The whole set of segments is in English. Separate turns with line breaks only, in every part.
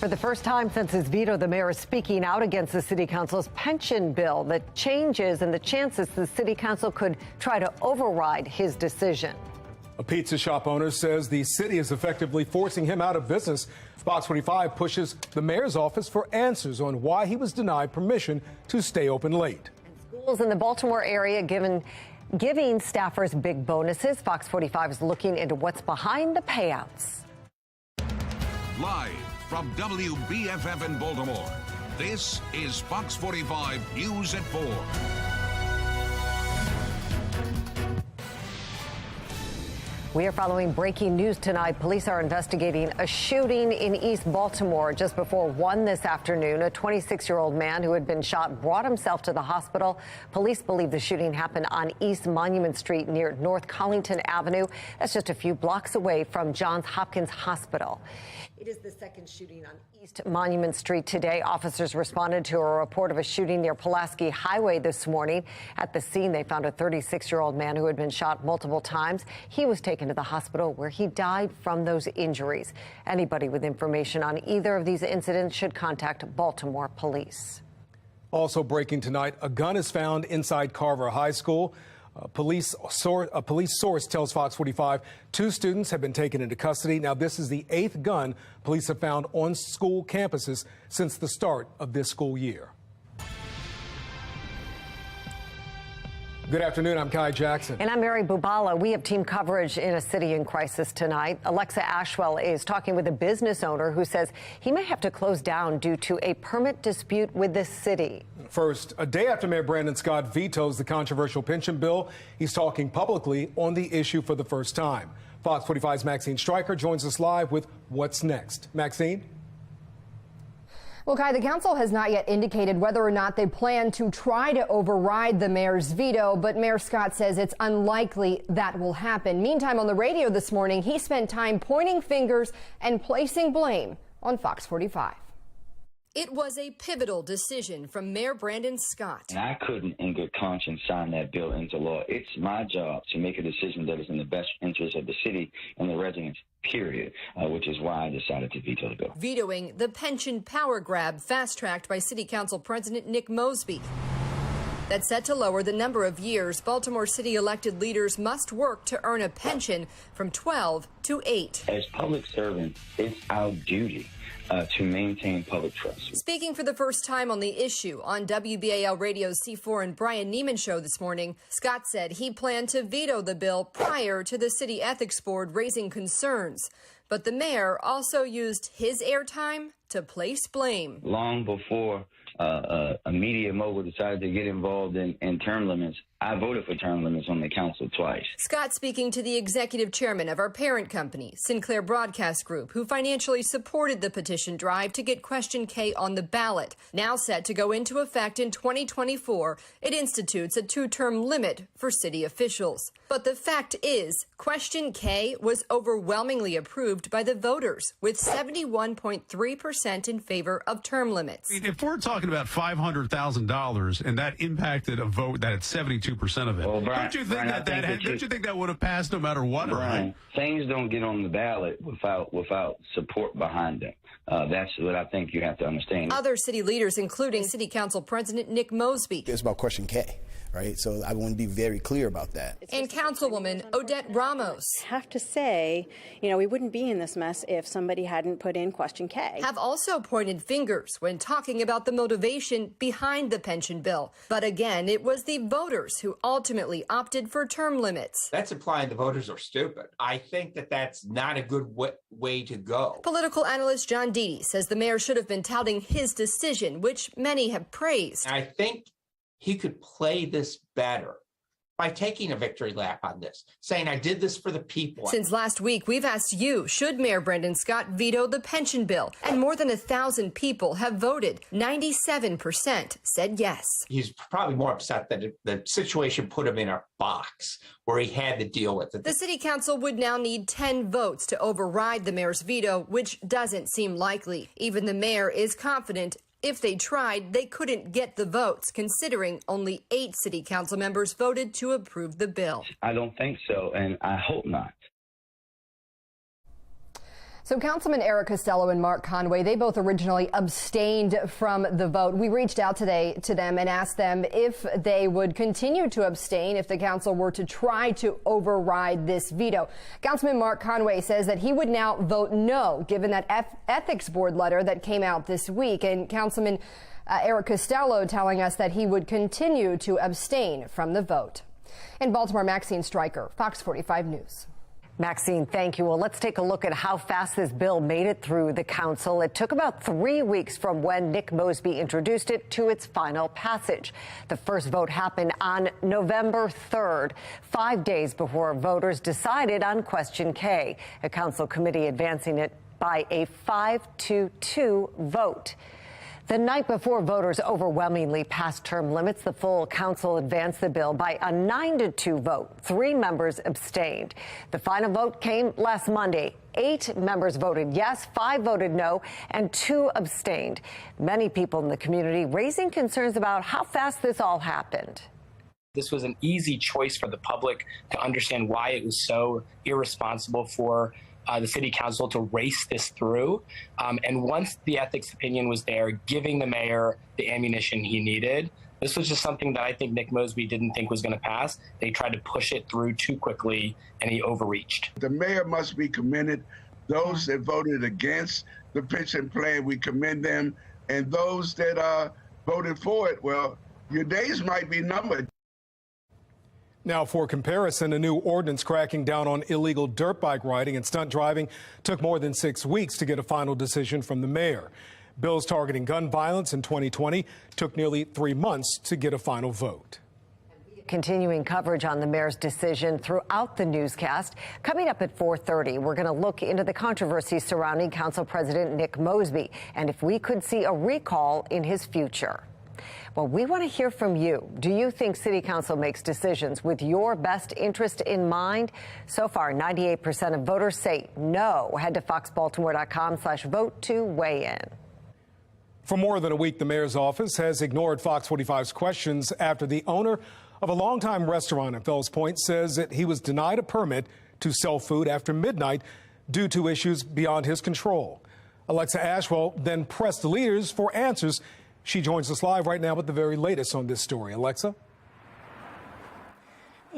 For the first time since his veto, the mayor is speaking out against the city council's pension bill. The changes and the chances the city council could try to override his decision.
A pizza shop owner says the city is effectively forcing him out of business. FOX45 pushes the mayor's office for answers on why he was denied permission to stay open late.
Schools in the Baltimore area giving staffers big bonuses. FOX45 is looking into what's behind the payouts.
Live from WBFF in Baltimore, this is Fox 45 News at 4.
We are following breaking news tonight. Police are investigating a shooting in East Baltimore just before 1 this afternoon. A 26-year-old man who had been shot brought himself to the hospital. Police believe the shooting happened on East Monument Street near North Collington Avenue. That's just a few blocks away from Johns Hopkins Hospital. It is the second shooting on East Monument Street today. Officers responded to a report of a shooting near Pulaski Highway this morning. At the scene, they found a 36-year-old man who had been shot multiple times. He was taken to the hospital where he died from those injuries. Anybody with information on either of these incidents should contact Baltimore police.
Also breaking tonight, a gun is found inside Carver High School. A police source tells FOX45 2 students have been taken into custody. Now, this is the 8th gun police have found on school campuses since the start of this school year. Good afternoon. I'm Kai Jackson.
And I'm Mary Bubala. We have team coverage in a city in crisis tonight. Alexa Ashwell is talking with a business owner who says he may have to close down due to a permit dispute with the city.
First, a day after Mayor Brandon Scott vetoes the controversial pension bill, he's talking publicly on the issue for the first time. Fox 45's Maxine Stryker joins us live with what's next. Maxine?
Well, Kai, the council has not yet indicated whether or not they plan to try to override the mayor's veto, but Mayor Scott says it's unlikely that will happen. Meantime, on the radio this morning, he spent time pointing fingers and placing blame on Fox 45.
It was a pivotal decision from Mayor Brandon Scott.
And I couldn't, in good conscience, sign that bill into law. It's my job to make a decision that is in the best interest of the city and the residents, period, which is why I decided to veto the bill.
Vetoing the pension power grab fast-tracked by City Council President Nick Mosby. That's set to lower the number of years Baltimore City elected leaders must work to earn a pension from 12 to 8.
As public servants, it's our duty to maintain public trust.
Speaking for the first time on the issue on WBAL Radio's C4 and Brian Neiman show this morning, Scott said he planned to veto the bill prior to the City Ethics Board raising concerns. But the mayor also used his airtime to place blame.
Long before a media mogul decided to get involved in term limits, I voted for term limits on the council twice.
Scott speaking to the executive chairman of our parent company, Sinclair Broadcast Group, who financially supported the petition drive to get Question K on the ballot. Now set to go into effect in 2024, it institutes a 2-term limit for city officials. But the fact is, Question K was overwhelmingly approved by the voters, with 71.3% in favor of term limits.
If we're talking about $500,000 and that impacted a vote that had 72% of it,
well, Brian,
don't you think that would have passed no matter what?
Brian, things don't get on the ballot without support behind them. That's what I think you have to understand.
Other city leaders, including City Council President Nick Mosby.
It's about Question K, right? So I want to be very clear about that.
And Councilwoman Odette Ramos.
I have to say, we wouldn't be in this mess if somebody hadn't put in Question K.
Have also pointed fingers when talking about the motivation behind the pension bill. But again, it was the voters who ultimately opted for term limits.
That's implying the voters are stupid. I think that's not a good way to go.
Political analyst John Deedy says the mayor should have been touting his decision, which many have praised.
I think he could play this better by taking a victory lap on this, saying, I did this for the people.
Since last week, we've asked you, should Mayor Brandon Scott veto the pension bill? And more than 1,000 people have voted. 97% said yes.
He's probably more upset that the situation put him in a box where he had to deal with it.
The city council would now need 10 votes to override the mayor's veto, which doesn't seem likely. Even the mayor is confident if they tried, they couldn't get the votes, considering only 8 city council members voted to approve the bill.
I don't think so, and I hope not.
So Councilman Eric Costello and Mark Conway, they both originally abstained from the vote. We reached out today to them and asked them if they would continue to abstain if the council were to try to override this veto. Councilman Mark Conway says that he would now vote no, given that ethics board letter that came out this week. And Councilman Eric Costello telling us that he would continue to abstain from the vote. In Baltimore, Maxine Stryker, Fox 45 News.
Maxine, thank you. Well, let's take a look at how fast this bill made it through the council. It took about 3 weeks from when Nick Mosby introduced it to its final passage. The first vote happened on November 3rd, 5 days before voters decided on Question K, a council committee advancing it by a 5-2 vote. The night before voters overwhelmingly passed term limits, the full council advanced the bill by a 9-2 vote. 3 members abstained. The final vote came last Monday. 8 members voted yes, 5 voted no, and 2 abstained. Many people in the community raising concerns about how fast this all happened.
This was an easy choice for the public to understand why it was so irresponsible for the city council to race this through. And once the ethics opinion was there, giving the mayor the ammunition he needed, this was just something that I think Nick Mosby didn't think was going to pass. They tried to push it through too quickly, and he overreached.
The mayor must be commended. Those that voted against the pension plan, we commend them. And those that voted for it, well, your days might be numbered.
Now, for comparison, a new ordinance cracking down on illegal dirt bike riding and stunt driving took more than 6 weeks to get a final decision from the mayor. Bills targeting gun violence in 2020 took nearly 3 months to get a final vote.
Continuing coverage on the mayor's decision throughout the newscast. Coming up at 4:30, we're going to look into the controversy surrounding Council President Nick Mosby and if we could see a recall in his future. Well, we want to hear from you. Do you think City Council makes decisions with your best interest in mind? So far, 98% of voters say no. Head to foxbaltimore.com/vote to weigh in.
For more than a week, the mayor's office has ignored Fox 45's questions after the owner of a longtime restaurant in Fells Point says that he was denied a permit to sell food after midnight due to issues beyond his control. Alexa Ashwell then pressed the leaders for answers. She joins us live right now with the very latest on this story. Alexa?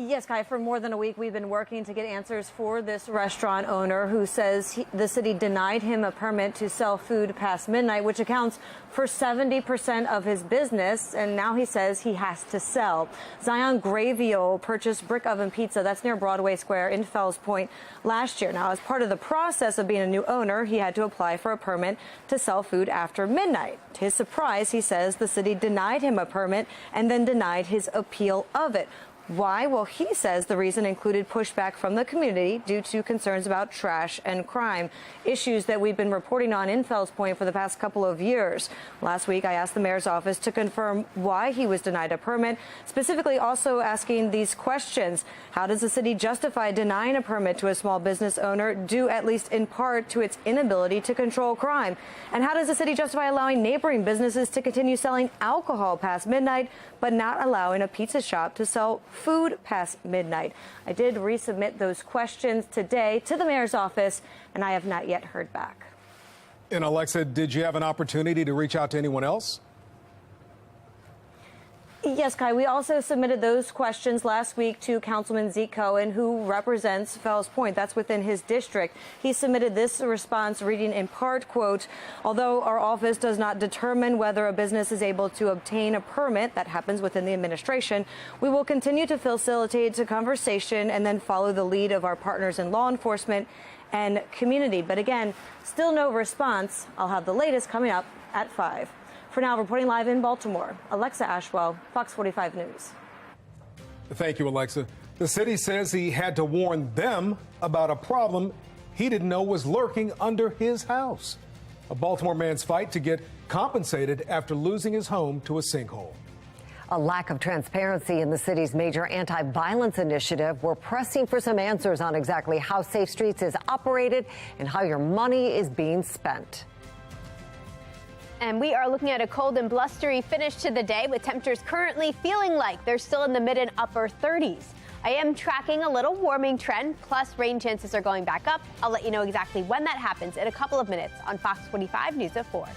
Yes, Kai, for more than a week, we've been working to get answers for this restaurant owner who says the city denied him a permit to sell food past midnight, which accounts for 70% of his business. And now he says he has to sell. Zion Graviel purchased Brick Oven Pizza, that's near Broadway Square in Fells Point, last year. Now, as part of the process of being a new owner, he had to apply for a permit to sell food after midnight. To his surprise, he says the city denied him a permit and then denied his appeal of it. Why? Well, he says the reason included pushback from the community due to concerns about trash and crime, issues that we've been reporting on in Fells Point for the past couple of years. Last week, I asked the mayor's office to confirm why he was denied a permit, specifically also asking these questions. How does the city justify denying a permit to a small business owner due at least in part to its inability to control crime? And how does the city justify allowing neighboring businesses to continue selling alcohol past midnight, but not allowing a pizza shop to sell food past midnight? I did resubmit those questions today to the mayor's office, and I have not yet heard back.
And Alexa, did you have an opportunity to reach out to anyone else?
Yes, Kai, we also submitted those questions last week to Councilman Zeke Cohen, who represents Fells Point. That's within his district. He submitted this response reading in part, quote, although our office does not determine whether a business is able to obtain a permit, that happens within the administration, we will continue to facilitate the conversation and then follow the lead of our partners in law enforcement and community. But again, still no response. I'll have the latest coming up at 5. For now, reporting live in Baltimore, Alexa Ashwell, Fox 45 News.
Thank you, Alexa. The city says he had to warn them about a problem he didn't know was lurking under his house. A Baltimore man's fight to get compensated after losing his home to a sinkhole.
A lack of transparency in the city's major anti-violence initiative. We're pressing for some answers on exactly how Safe Streets is operated and how your money is being spent.
And we are looking at a cold and blustery finish to the day with temperatures currently feeling like they're still in the mid and upper 30s. I am tracking a little warming trend, plus rain chances are going back up. I'll let you know exactly when that happens in a couple of minutes on Fox 45 News at 4.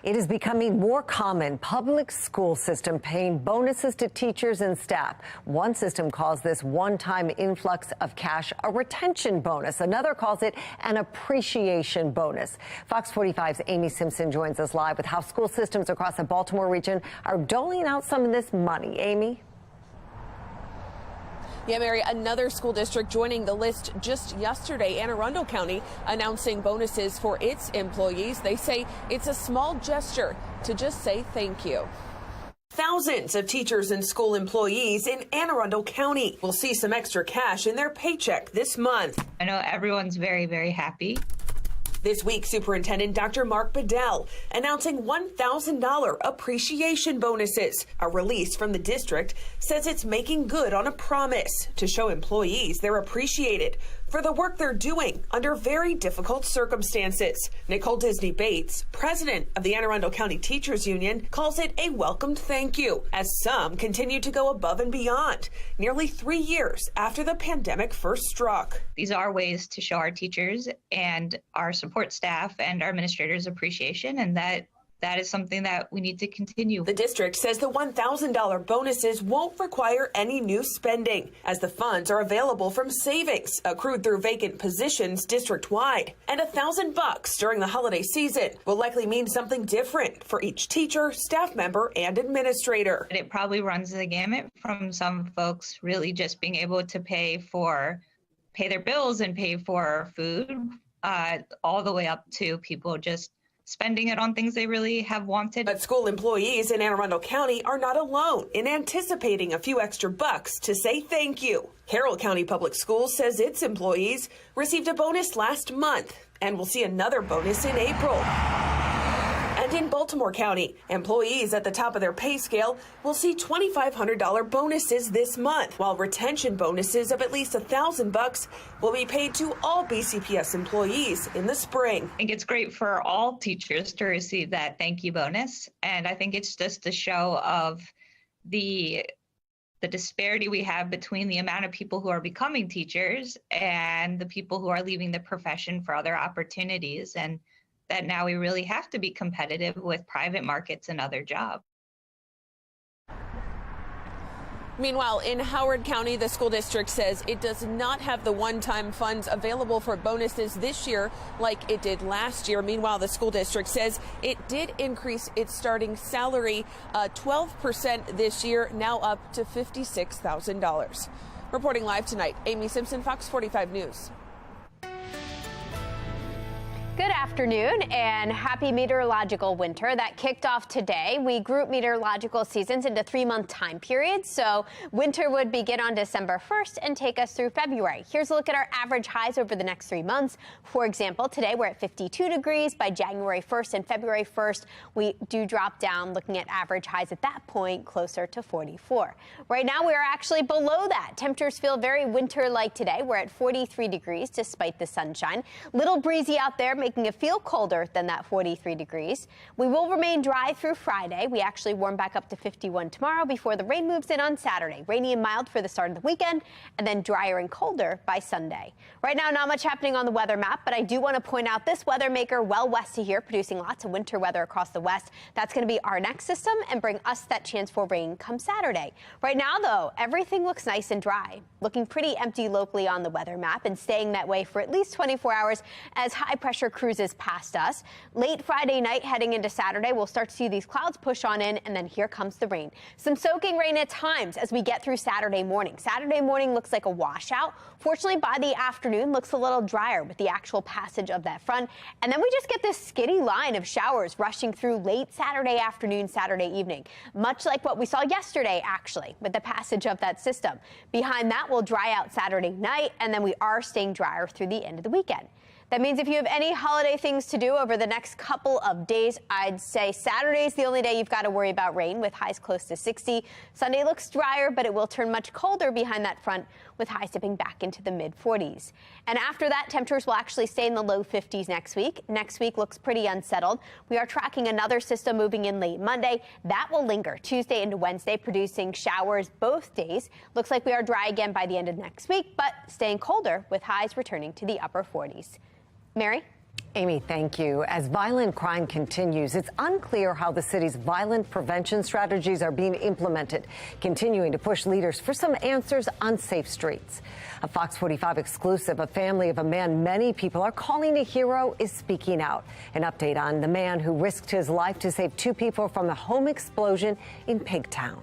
It is becoming more common, public school system paying bonuses to teachers and staff. One system calls this one-time influx of cash a retention bonus. Another calls it an appreciation bonus. Fox 45's Amy Simpson joins us live with how school systems across the Baltimore region are doling out some of this money. Amy?
Yeah, Mary, another school district joining the list just yesterday, Anne Arundel County, announcing bonuses for its employees. They say it's a small gesture to just say thank you. Thousands of teachers and school employees in Anne Arundel County will see some extra cash in their paycheck this month.
I know everyone's very, very happy.
This week, Superintendent Dr. Mark Bedell announcing $1,000 appreciation bonuses. A release from the district says it's making good on a promise to show employees they're appreciated for the work they're doing under very difficult circumstances. Nicole Disney Bates, president of the Anne Arundel County Teachers Union, calls it a welcomed thank you as some continue to go above and beyond nearly 3 years after the pandemic first struck.
These are ways to show our teachers and our support staff and our administrators appreciation, and that is something that we need to continue.
The district says the $1,000 bonuses won't require any new spending, as the funds are available from savings accrued through vacant positions district-wide. And $1,000 during the holiday season will likely mean something different for each teacher, staff member, and administrator.
It probably runs the gamut from some folks really just being able to pay their bills and pay for food, all the way up to people just spending it on things they really have wanted.
But school employees in Anne Arundel County are not alone in anticipating a few extra bucks to say thank you. Carroll County Public Schools says its employees received a bonus last month and will see another bonus in April. And And in Baltimore County, employees at the top of their pay scale will see $2,500 bonuses this month, while retention bonuses of at least $1,000 will be paid to all BCPS employees in the spring.
I think it's great for all teachers to receive that thank you bonus. And I think it's just a show of the disparity we have between the amount of people who are becoming teachers and the people who are leaving the profession for other opportunities, and that now we really have to be competitive with private markets and other jobs.
Meanwhile, in Howard County, the school district says it does not have the one-time funds available for bonuses this year like it did last year. Meanwhile, the school district says it did increase its starting salary 12% this year, now up to $56,000. Reporting live tonight, Amy Simpson, Fox 45 News.
Good afternoon and happy meteorological winter. That kicked off today. We group meteorological seasons into 3-month time periods. So winter would begin on December 1st and take us through February. Here's a look at our average highs over the next 3 months. For example, today we're at 52 degrees. By January 1st and February 1st, we do drop down, looking at average highs at that point closer to 44. Right now we are actually below that. Temperatures feel very winter-like today. We're at 43 degrees despite the sunshine. Little breezy out there, making it feel colder than that 43 degrees. We will remain dry through Friday. We actually warm back up to 51 tomorrow before the rain moves in on Saturday. Rainy and mild for the start of the weekend, and then drier and colder by Sunday. Right now, not much happening on the weather map, but I do want to point out this weather maker well west of here, producing lots of winter weather across the west. That's going to be our next system and bring us that chance for rain come Saturday. Right now, though, everything looks nice and dry, looking pretty empty locally on the weather map and staying that way for at least 24 hours as high pressure cruises past us. Late Friday night heading into Saturday, we'll start to see these clouds push on in, and then here comes the rain. Some soaking rain at times as we get through Saturday morning. Saturday morning looks like a washout. Fortunately, by the afternoon, looks a little drier with the actual passage of that front. And then we just get this skinny line of showers rushing through late Saturday afternoon, Saturday evening, much like what we saw yesterday, actually, with the passage of that system. Behind that, we'll dry out Saturday night, and then we are staying drier through the end of the weekend. That means if you have any holiday things to do over the next couple of days, I'd say Saturday is the only day you've got to worry about rain with highs close to 60. Sunday looks drier, but it will turn much colder behind that front with highs dipping back into the mid-40s. And after that, temperatures will actually stay in the low 50s next week. Next week looks pretty unsettled. We are tracking another system moving in late Monday. That will linger Tuesday into Wednesday, producing showers both days. Looks like we are dry again by the end of next week, but staying colder with highs returning to the upper 40s. Mary?
Amy, thank you. As violent crime continues, it's unclear how the city's violent prevention strategies are being implemented, continuing to push leaders for some answers on safe streets. A Fox 45 exclusive, a family of a man many people are calling a hero is speaking out. An update on the man who risked his life to save 2 people from a home explosion in Pigtown.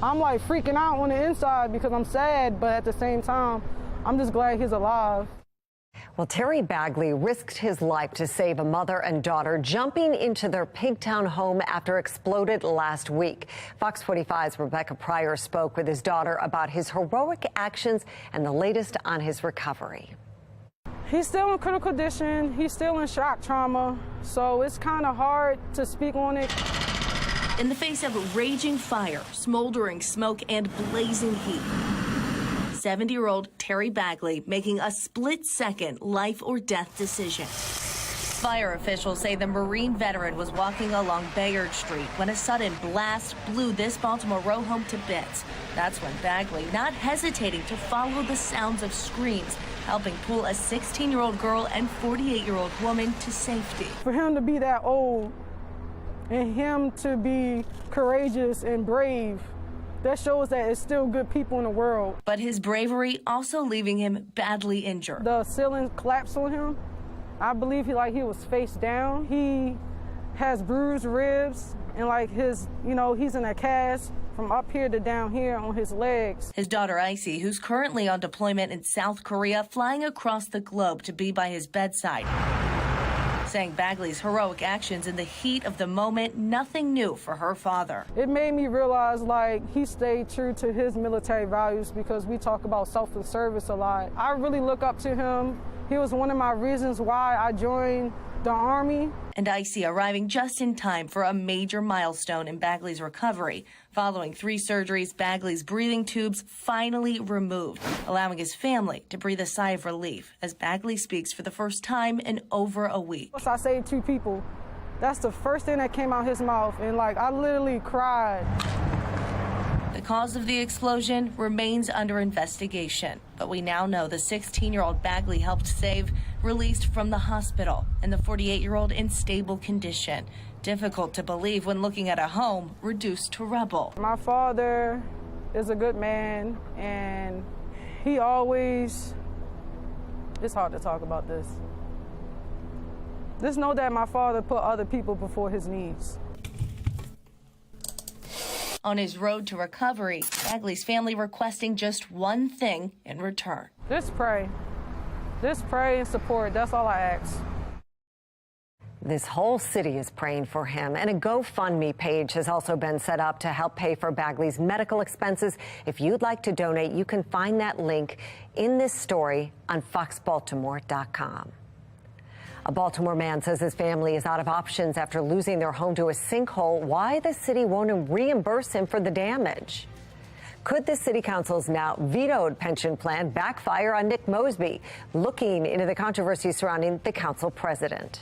I'm like freaking out on the inside because I'm sad, but at the same time, I'm just glad he's alive.
Well, Terry Bagley risked his life to save a mother and daughter jumping into their Pigtown home after exploded last week. Fox 45's Rebecca Pryor spoke with his daughter about his heroic actions and the latest on his recovery.
He's still in critical condition. He's still in shock trauma, so it's kind of hard to speak on it.
In the face of raging fire, smoldering smoke, and blazing heat, 70-year-old Terry Bagley making a split-second life or death decision. Fire officials say the Marine veteran was walking along Bayard Street when a sudden blast blew this Baltimore row home to bits. That's when Bagley, not hesitating to follow the sounds of screams, helping pull a 16-year-old girl and 48-year-old woman to safety.
For him to be that old and him to be courageous and brave, that shows that it's still good people in the world.
But his bravery also leaving him badly injured.
The ceiling collapsed on him. I believe he was face down. He has bruised ribs and he's in a cast from up here to down here on his legs.
His daughter Icy, who's currently on deployment in South Korea, flying across the globe to be by his bedside, saying Bagley's heroic actions in the heat of the moment, nothing new for her father.
It made me realize he stayed true to his military values because we talk about selfless service a lot. I really look up to him. He was one of my reasons why I joined the Army.
And Icy arriving just in time for a major milestone in Bagley's recovery. Following 3 surgeries, Bagley's breathing tubes finally removed, allowing his family to breathe a sigh of relief as Bagley speaks for the first time in over a week.
I saved 2 people. That's the first thing that came out his mouth, and I literally cried.
The cause of the explosion remains under investigation, but we now know the 16-year-old Bagley helped save released from the hospital and the 48-year-old in stable condition. Difficult to believe when looking at a home reduced to rubble.
My father is a good man, and he always, it's hard to talk about this. Just know that my father put other people before his needs.
On his road to recovery, Bagley's family requesting just one thing in return.
Just pray. Just pray and support. That's all I ask.
This whole city is praying for him, and a GoFundMe page has also been set up to help pay for Bagley's medical expenses. If you'd like to donate, you can find that link in this story on foxbaltimore.com. A Baltimore man says his family is out of options after losing their home to a sinkhole. Why the city won't reimburse him for the damage? Could the city council's now vetoed pension plan backfire on Nick Mosby? Looking into the controversy surrounding the council president.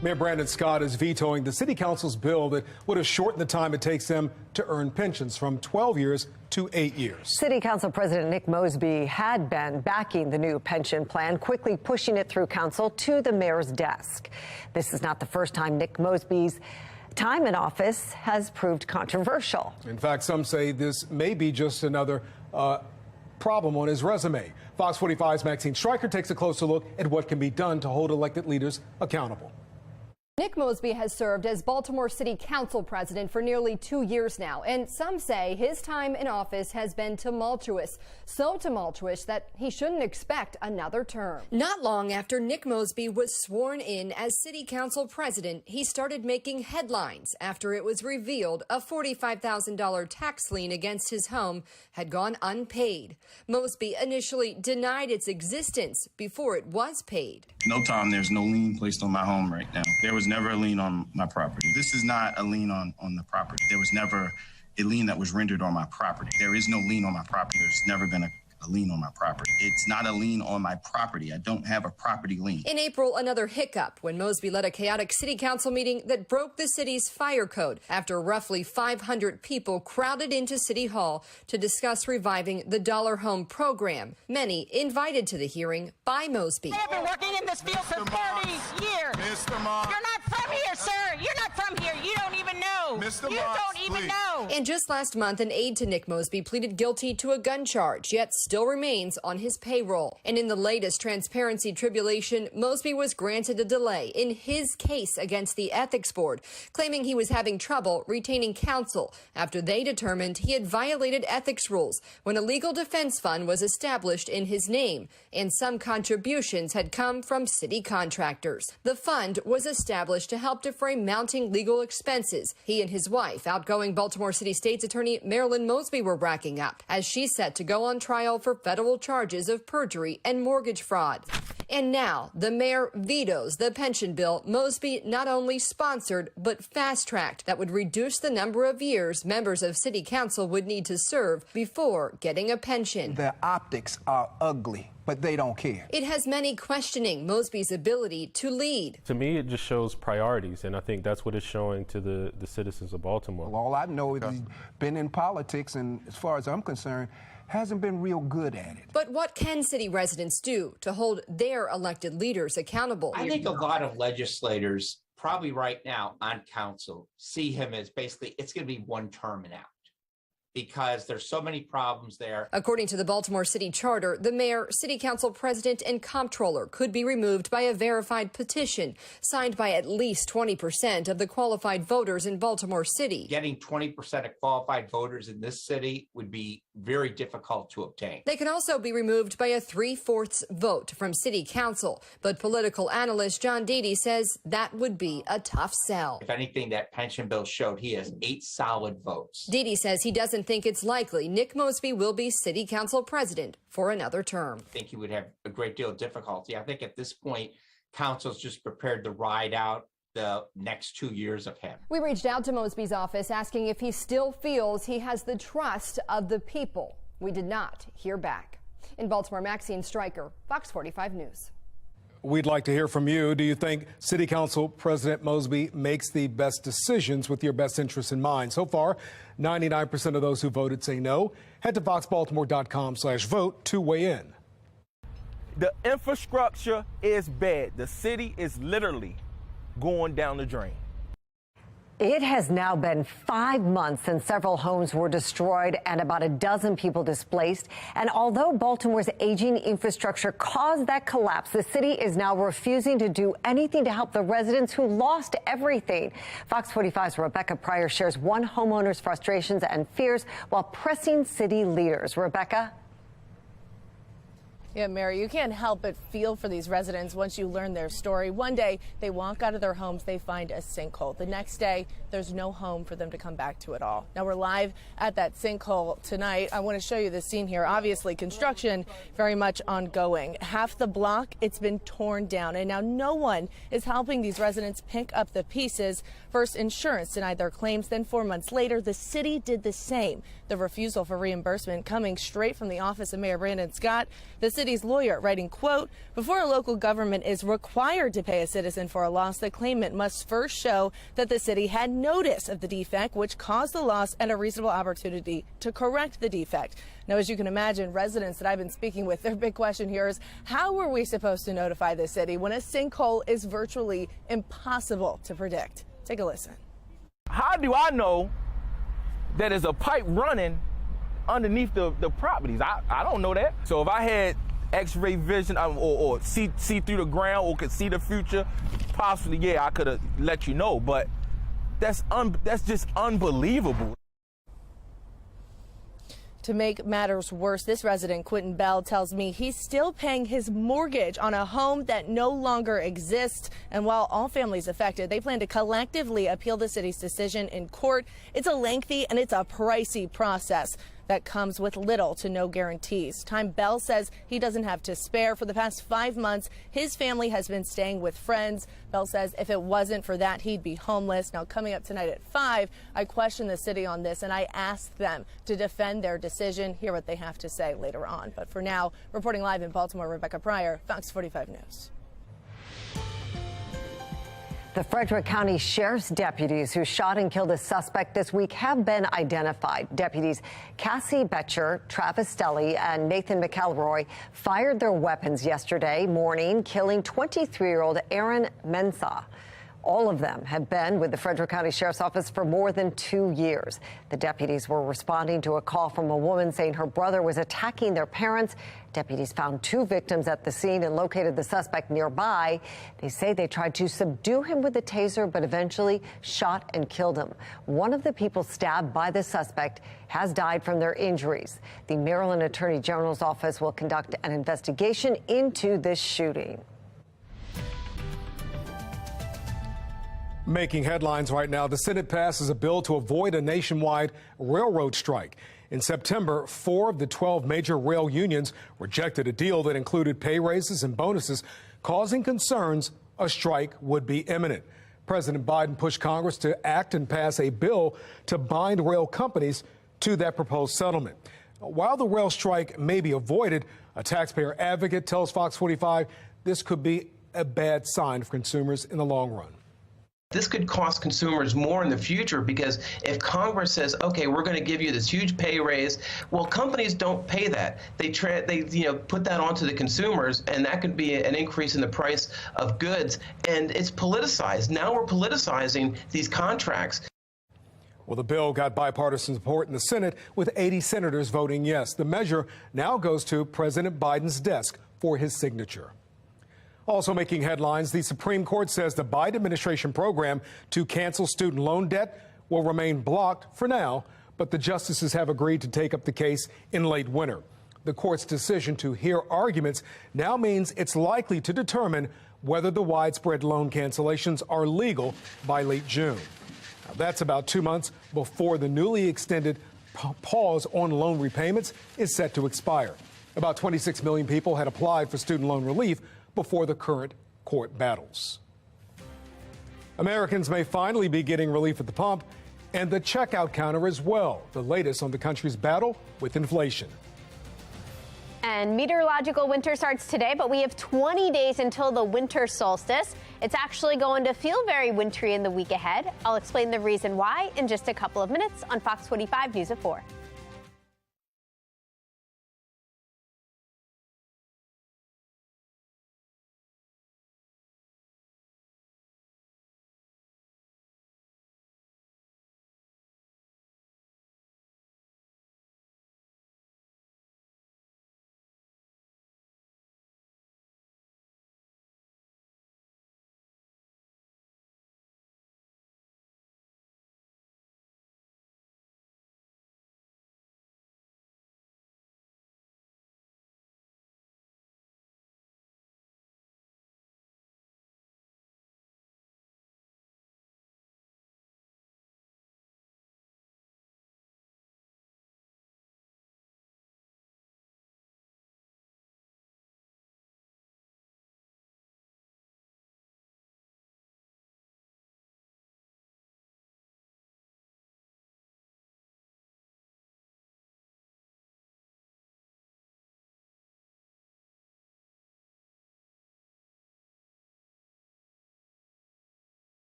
Mayor Brandon Scott is vetoing the city council's bill that would have shortened the time it takes them to earn pensions from 12 years to 8 years.
City Council President Nick Mosby had been backing the new pension plan, quickly pushing it through council to the mayor's desk. This is not the first time Nick Mosby's time in office has proved controversial.
In fact, some say this may be just another problem on his resume. Fox 45's Maxine Stryker takes a closer look at what can be done to hold elected leaders accountable.
Nick Mosby has served as Baltimore City Council president for nearly 2 years now, and some say his time in office has been tumultuous, so tumultuous that he shouldn't expect another term.
Not long after Nick Mosby was sworn in as City Council president, he started making headlines after it was revealed a $45,000 tax lien against his home had gone unpaid. Mosby initially denied its existence before it was paid.
No, Tom, there's no lien placed on my home right now. There was never a lien on my property. This is not a lien on the property. There was never a lien that was rendered on my property. There is no lien on my property. There's never been a lien on my property. It's not a lien on my property. I don't have a property lien.
In April, another hiccup when Mosby led a chaotic city council meeting that broke the city's fire code after roughly 500 people crowded into City Hall to discuss reviving the Dollar Home program, many invited to the hearing by Mosby.
I've been working in this field for 30 years.
Mr. Moss.
You're not from here, sir. You're not from here. You don't even know.
Mr.
You
Moss,
don't even know.
And just last month, an aide to Nick Mosby pleaded guilty to a gun charge, yet still remains on his payroll. And in the latest transparency tribulation, Mosby was granted a delay in his case against the Ethics Board, claiming he was having trouble retaining counsel after they determined he had violated ethics rules when a legal defense fund was established in his name, and some contributions had come from city contractors. The fund was established to help defray mounting legal expenses he and his wife, outgoing Baltimore City State's Attorney Marilyn Mosby, were racking up, as she's set to go on trial for federal charges of perjury and mortgage fraud. And now the mayor vetoes the pension bill Mosby not only sponsored but fast-tracked that would reduce the number of years members of city council would need to serve before getting a pension.
Their optics are ugly, but they don't care.
It has many questioning Mosby's ability to lead.
To me, it just shows priorities, and I think that's what it's showing to the citizens of Baltimore.
Well, all I know is he's been in politics, and as far as I'm concerned, hasn't been real good at it.
But what can city residents do to hold their elected leaders accountable?
I think a lot of legislators probably right now on council see him as basically it's going to be one term and out, because there's so many problems there.
According to the Baltimore City Charter, the mayor, city council president, and comptroller could be removed by a verified petition signed by at least 20% of the qualified voters in Baltimore City.
Getting 20% of qualified voters in this city would be very difficult to obtain.
They can also be removed by a 3/4 vote from city council, but political analyst John Deedy says that would be a tough sell.
If anything, that pension bill showed he has 8 solid votes.
Deedy says he doesn't think it's likely Nick Mosby will be city council president for another term.
I think he would have a great deal of difficulty. I think at this point, council's just prepared to ride out the next 2 years of him.
We reached out to Mosby's office asking if he still feels he has the trust of the people. We did not hear back. In Baltimore, Maxine Stryker, Fox 45 News.
We'd like to hear from you. Do you think City Council President Mosby makes the best decisions with your best interests in mind? So far, 99% of those who voted say no. Head to foxbaltimore.com/vote to weigh in.
The infrastructure is bad. The city is literally going down the drain.
It has now been 5 months since several homes were destroyed and about a dozen people displaced. And although Baltimore's aging infrastructure caused that collapse, the city is now refusing to do anything to help the residents who lost everything. Fox 45's Rebecca Pryor shares one homeowner's frustrations and fears while pressing city leaders. Rebecca?
Yeah, Mary, you can't help but feel for these residents once you learn their story. One day, they walk out of their homes, they find a sinkhole. The next day, there's no home for them to come back to at all. Now, we're live at that sinkhole tonight. I want to show you the scene here. Obviously, construction very much ongoing. Half the block, it's been torn down, and now no one is helping these residents pick up the pieces. First, insurance denied their claims. Then 4 months later, the city did the same. The refusal for reimbursement coming straight from the office of Mayor Brandon Scott. The city city's lawyer, writing, quote, before a local government is required to pay a citizen for a loss, the claimant must first show that the city had notice of the defect which caused the loss and a reasonable opportunity to correct the defect. Now, as you can imagine, residents that I've been speaking with, their big question here is, how are we supposed to notify the city when a sinkhole is virtually impossible to predict? Take a listen.
How do I know that there's a pipe running underneath the properties? I don't know that. So if I had X-ray vision or see through the ground or could see the future, possibly, yeah, I could have let you know. But that's just unbelievable.
To make matters worse, this resident, Quentin Bell, tells me he's still paying his mortgage on a home that no longer exists. And while all families affected, they plan to collectively appeal the city's decision in court. It's a lengthy and it's a pricey process that comes with little to no guarantees. Time Bell says he doesn't have to spare. For the past 5 months, his family has been staying with friends. Bell says if it wasn't for that, he'd be homeless. Now, coming up tonight at 5, I questioned the city on this and I asked them to defend their decision. Hear what they have to say later on. But for now, reporting live in Baltimore, Rebecca Pryor, Fox 45 News.
The Frederick County Sheriff's deputies who shot and killed a suspect this week have been identified. Deputies Cassie Betcher, Travis Stelly, and Nathan McElroy fired their weapons yesterday morning, killing 23-year-old Aaron Mensah. All of them have been with the Frederick County Sheriff's Office for more than 2 years. The deputies were responding to a call from a woman saying her brother was attacking their parents. Deputies found 2 victims at the scene and located the suspect nearby. They say they tried to subdue him with a taser, but eventually shot and killed him. One of the people stabbed by the suspect has died from their injuries. The Maryland Attorney General's office will conduct an investigation into this shooting.
Making headlines right now, the Senate passes a bill to avoid a nationwide railroad strike. In September, 4 of the 12 major rail unions rejected a deal that included pay raises and bonuses, causing concerns a strike would be imminent. President Biden pushed Congress to act and pass a bill to bind rail companies to that proposed settlement. While the rail strike may be avoided, a taxpayer advocate tells Fox 45 this could be a bad sign for consumers in the long run.
This could cost consumers more in the future because if Congress says, okay, we're going to give you this huge pay raise, well, companies don't pay that. They put that onto the consumers, and that could be an increase in the price of goods. And it's politicized. Now we're politicizing these contracts.
Well, the bill got bipartisan support in the Senate with 80 senators voting yes. The measure now goes to President Biden's desk for his signature. Also making headlines, the Supreme Court says the Biden administration program to cancel student loan debt will remain blocked for now, but the justices have agreed to take up the case in late winter. The court's decision to hear arguments now means it's likely to determine whether the widespread loan cancellations are legal by late June. Now, that's about 2 months before the newly extended pause on loan repayments is set to expire. About 26 million people had applied for student loan relief before the current court battles. Americans may finally be getting relief at the pump and the checkout counter as well. The latest on the country's battle with inflation.
And meteorological winter starts today, but we have 20 days until the winter solstice. It's actually going to feel very wintry in the week ahead. I'll explain the reason why in just a couple of minutes on Fox 45 News at 4.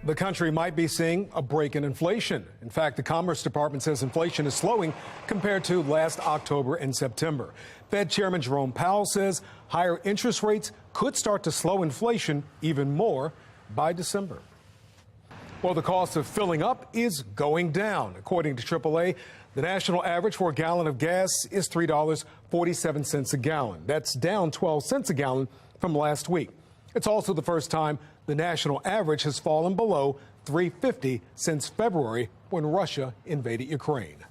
The country might be seeing a break in inflation. In fact, the Commerce Department says inflation is slowing compared to last October and September. Fed Chairman Jerome Powell says higher interest rates could start to slow inflation even more by December. Well, the cost of filling up is going down. According to AAA, the national average for a gallon of gas is $3.47 a gallon. That's down 12 cents a gallon from last week. It's also the first time the national average has fallen below $3.50 since February when Russia invaded Ukraine.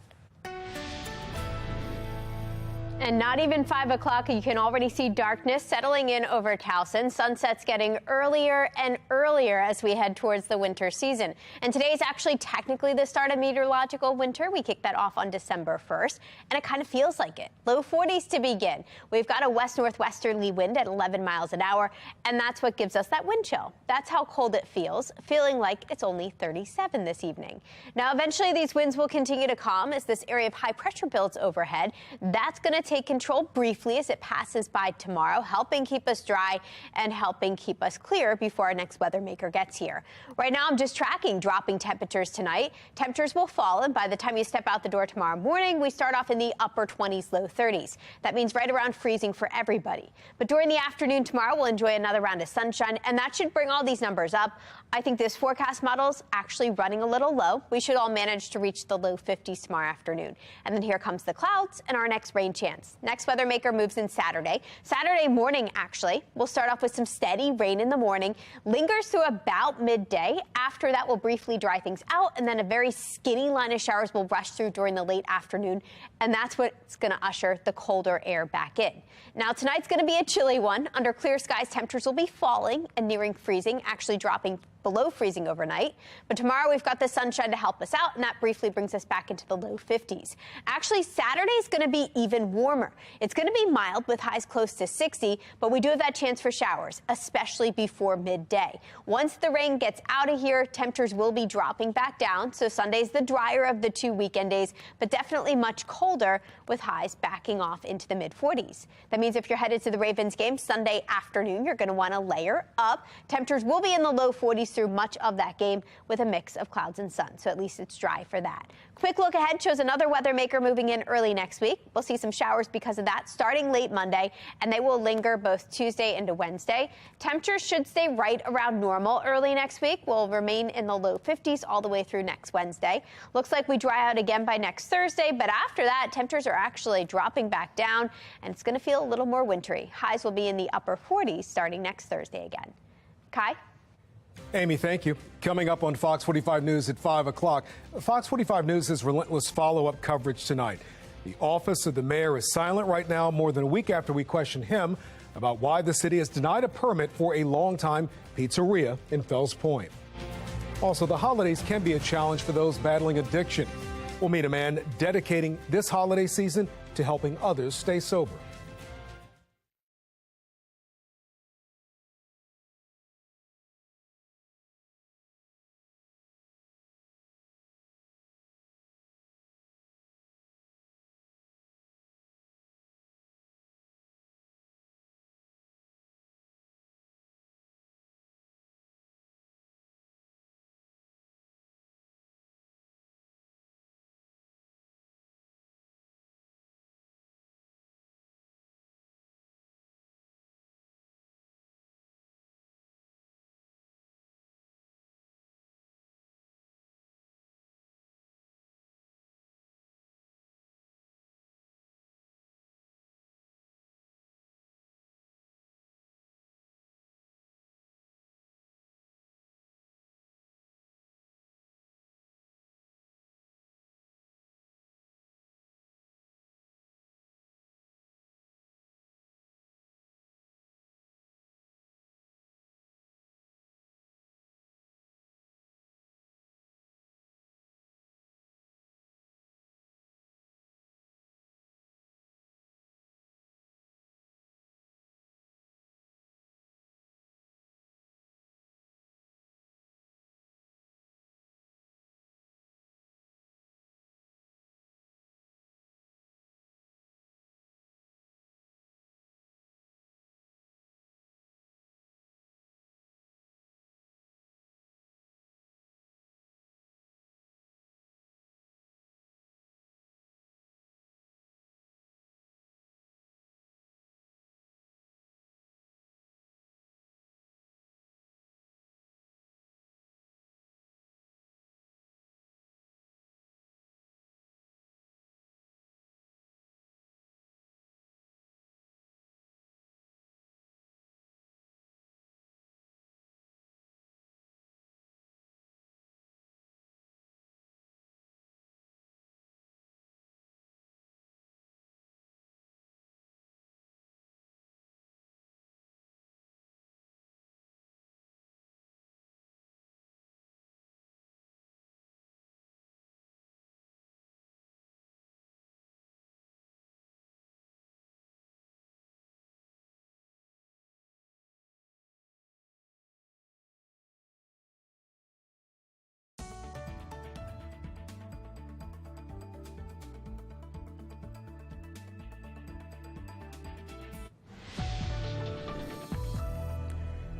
And not even 5 o'clock, you can already see darkness settling in over Towson. Sunset's getting earlier and earlier as we head towards the winter season. And today is actually technically the start of meteorological winter. We kick that off on December 1st, and it kind of feels like it. Low 40s to begin. We've got a west-northwesterly wind at 11 miles an hour, and that's what gives us that wind chill. That's how cold it feels, feeling like it's only 37 this evening. Now, eventually, these winds will continue to calm as this area of high pressure builds overhead. That's going to take control briefly as it passes by tomorrow, helping keep us dry and helping keep us clear before our next weather maker gets here. Right now, I'm just tracking dropping temperatures tonight. Temperatures will fall, and by the time you step out the door tomorrow morning, we start off in the upper 20s, low 30s. That means right around freezing for everybody. But during the afternoon tomorrow, we'll enjoy another round of sunshine, and that should bring all these numbers up. I think this forecast model's actually running a little low. We should all manage to reach the low 50s tomorrow afternoon. And then here comes the clouds and our next rain chance. Next weather maker moves in Saturday. Saturday morning, actually. We'll start off with some steady rain in the morning, lingers through about midday. After that, we'll briefly dry things out, and then a very skinny line of showers will rush through during the late afternoon, and that's what's going to usher the colder air back in. Now, tonight's going to be a chilly one. Under clear skies, temperatures will be falling and nearing freezing, actually dropping below freezing overnight. But tomorrow we've got the sunshine to help us out, and that briefly brings us back into the low 50s. Actually, Saturday's going to be even warmer. It's going to be mild with highs close to 60, but we do have that chance for showers, especially before midday. Once the rain gets out of here, temperatures will be dropping back down. So Sunday's the drier of the 2 weekend days, but definitely much colder with highs backing off into the mid 40s. That means if you're headed to the Ravens game Sunday afternoon, you're going to want to layer up. Temperatures will be in the low 40s through much of that game with a mix of clouds and sun. So at least it's dry for that. Quick look ahead shows another weather maker moving in early next week. We'll see some showers because of that starting late Monday, and they will linger both Tuesday into Wednesday. Temperatures should stay right around normal early next week. We'll remain in the low 50s all the way through next Wednesday. Looks like we dry out again by next Thursday, but after that, temperatures are actually dropping back down, and it's going to feel a little more wintry. Highs will be in the upper 40s starting next Thursday again. Kai?
Amy, thank you. Coming up on Fox 45 News at 5 o'clock, Fox 45 News has relentless follow-up coverage tonight. The office of the mayor is silent right now, more than a week after we questioned him about why the city has denied a permit for a longtime pizzeria in Fells Point. Also, the holidays can be a challenge for those battling addiction. We'll meet a man dedicating this holiday season to helping others stay sober.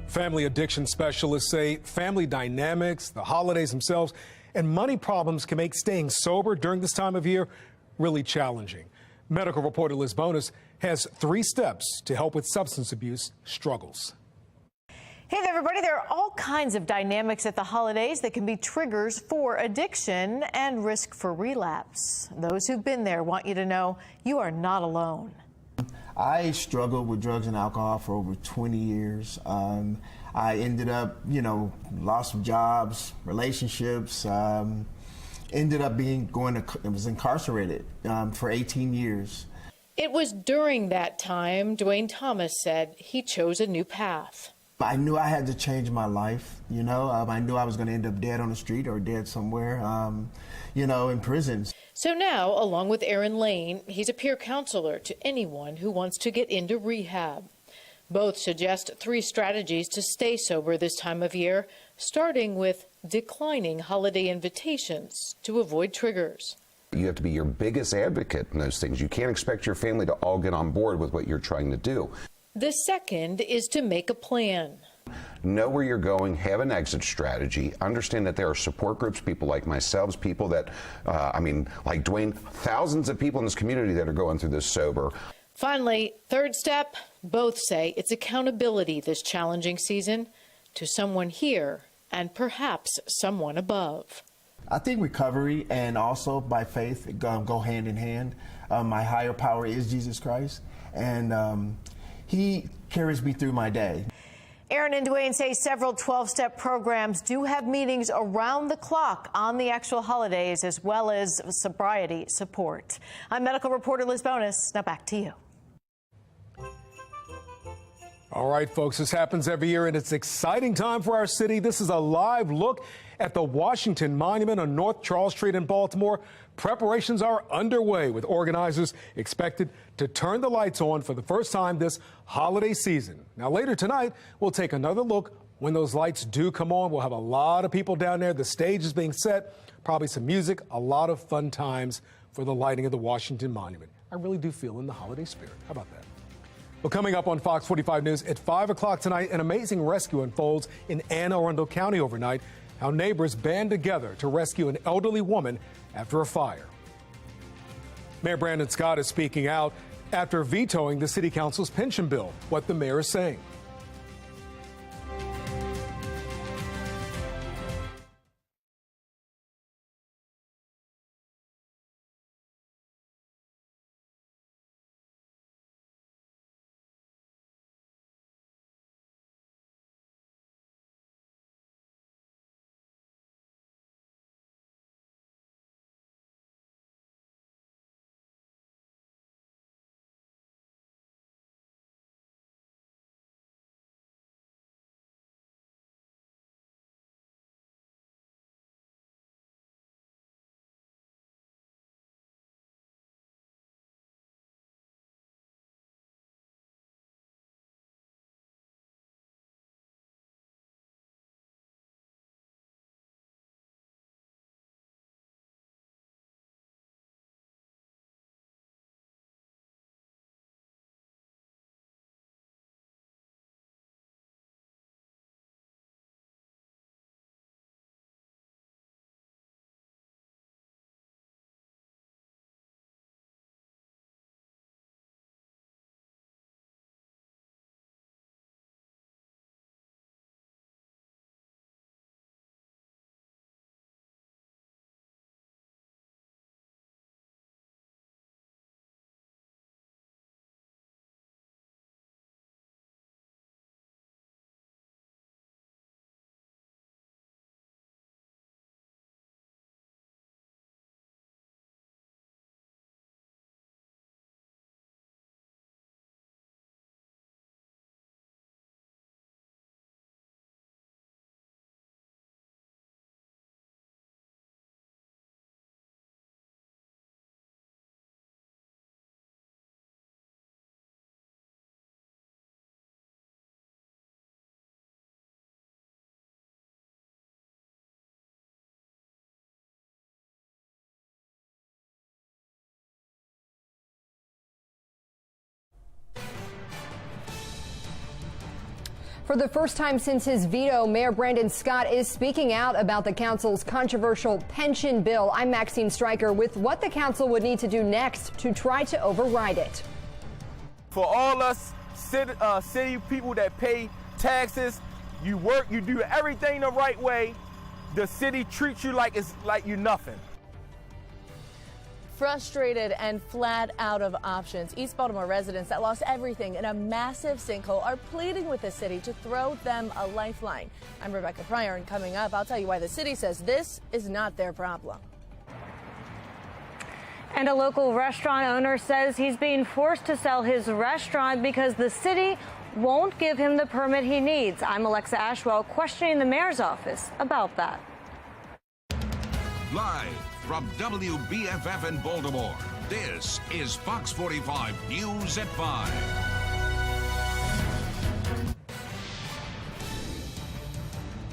Family addiction specialists say family dynamics, the holidays themselves, and money problems can make staying sober during this time of year really challenging. Medical reporter Liz Bonus has 3 steps to help with substance abuse struggles.
Hey there, everybody. There are all kinds of dynamics at the holidays that can be triggers for addiction and risk for relapse. Those who've been there want you to know you are not alone.
I struggled with drugs and alcohol for over 20 years. I ended up, lost some jobs, relationships, ended up was incarcerated for 18 years.
It was during that time, Dwayne Thomas said he chose a new path.
I knew I had to change my life, I knew I was going to end up dead on the street or dead somewhere, in prisons.
So now, along with Aaron Lane, he's a peer counselor to anyone who wants to get into rehab. Both suggest 3 strategies to stay sober this time of year, starting with declining holiday invitations to avoid triggers.
You have to be your biggest advocate in those things. You can't expect your family to all get on board with what you're trying to do.
The second is to make a plan.
Know where you're going, have an exit strategy, understand that there are support groups, people like myself, people that, like Dwayne, thousands of people in this community that are going through this sober.
Finally, third step, both say it's accountability this challenging season to someone here and perhaps someone above.
I think recovery and also by faith go hand in hand. My higher power is Jesus Christ, and He carries me through my day.
Aaron and Dwayne say several 12-step programs do have meetings around the clock on the actual holidays, as well as sobriety support. I'm medical reporter Liz Bonus. Now back to you.
All right, folks, this happens every year, and it's an exciting time for our city. This is a live look at the Washington Monument on North Charles Street in Baltimore. Preparations are underway, with organizers expected to turn the lights on for the first time this holiday season. Now, later tonight, we'll take another look when those lights do come on. We'll have a lot of people down there. The stage is being set, probably some music, a lot of fun times for the lighting of the Washington Monument. I really do feel in the holiday spirit. How about that? Well, coming up on Fox 45 News at 5 o'clock tonight, an amazing rescue unfolds in Anne Arundel County overnight. How neighbors band together to rescue an elderly woman after a fire. Mayor Brandon Scott is speaking out after vetoing the city council's pension bill. What the mayor is saying.
For the first time since his veto, Mayor Brandon Scott is speaking out about the council's controversial pension bill. I'm Maxine Stryker with what the council would need to do next to try to override it.
For all us city people that pay taxes, you work, you do everything the right way, the city treats you like you're nothing.
Frustrated and flat out of options, East Baltimore residents that lost everything in a massive sinkhole are pleading with the city to throw them a lifeline. I'm Rebecca Pryor, and coming up, I'll tell you why the city says this is not their problem.
And a local restaurant owner says he's being forced to sell his restaurant because the city won't give him the permit he needs. I'm Alexa Ashwell questioning the mayor's office about that.
Live from WBFF in Baltimore, this is Fox 45 News at 5.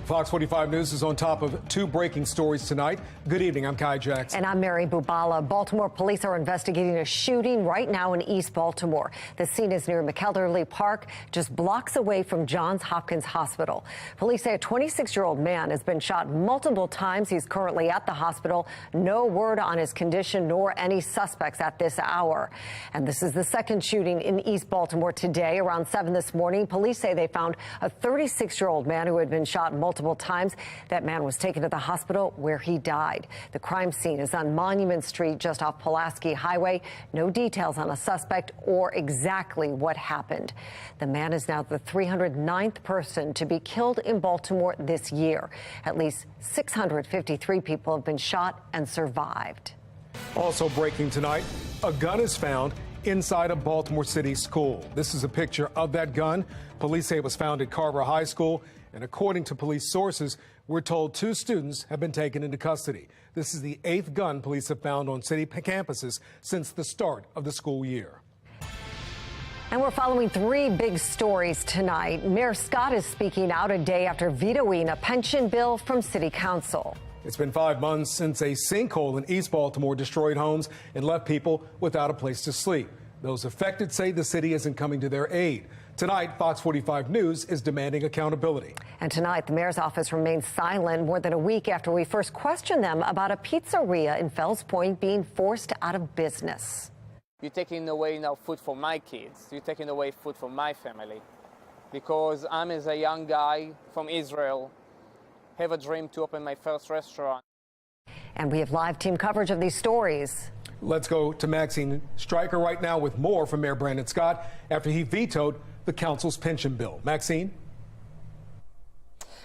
Fox 45 News is on top of two breaking stories tonight. Good evening, I'm Kai Jackson.
And I'm Mary Bubala. Baltimore police are investigating a shooting right now in East Baltimore. The scene is near McElderley Park, just blocks away from Johns Hopkins Hospital. Police say a 26-year-old man has been shot multiple times. He's currently at the hospital. No word on his condition nor any suspects at this hour. And this is the second shooting in East Baltimore today. Around 7 this morning, police say they found a 36-year-old man who had been shot multiple times. That man was taken to the hospital where he died. The crime scene is on Monument Street, just off Pulaski Highway. No details on a suspect or exactly what happened. The man is now the 309th person to be killed in Baltimore this year. At least 653 people have been shot and survived.
Also breaking tonight, a gun is found inside a Baltimore City school. This is a picture of that gun. Police say it was found at Carver High School. And according to police sources, we're told 2 students have been taken into custody. This is the 8th gun police have found on city campuses since the start of the school year.
And we're following 3 big stories tonight. Mayor Scott is speaking out a day after vetoing a pension bill from City Council.
It's been 5 months since a sinkhole in East Baltimore destroyed homes and left people without a place to sleep. Those affected say the city isn't coming to their aid. Tonight, Fox 45 News is demanding accountability.
And tonight, the mayor's office remains silent more than a week after we first questioned them about a pizzeria in Fells Point being forced out of business.
You're taking away now food for my kids. You're taking away food for my family. Because I'm, as a young guy from Israel, have a dream to open my first restaurant.
And we have live team coverage of these stories.
Let's go to Maxine Stryker right now with more from Mayor Brandon Scott after he vetoed the council's pension bill. Maxine?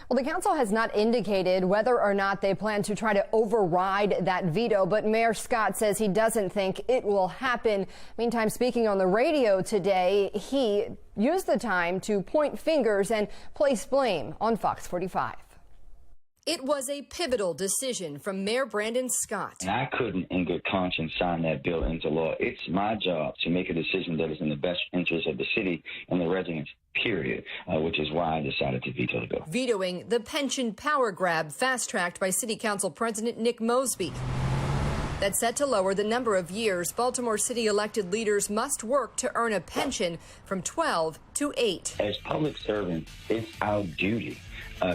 Well, the council has not indicated whether or not they plan to try to override that veto, but Mayor Scott says he doesn't think it will happen. Meantime, speaking on the radio today, he used the time to point fingers and place blame on Fox 45.
It was a pivotal decision from Mayor Brandon Scott.
And I couldn't, in good conscience, sign that bill into law. It's my job to make a decision that is in the best interest of the city and the residents, period, which is why I decided to veto the bill.
Vetoing the pension power grab fast-tracked by City Council President Nick Mosby. That's set to lower the number of years Baltimore City elected leaders must work to earn a pension from 12 to 8.
As public servants, it's our duty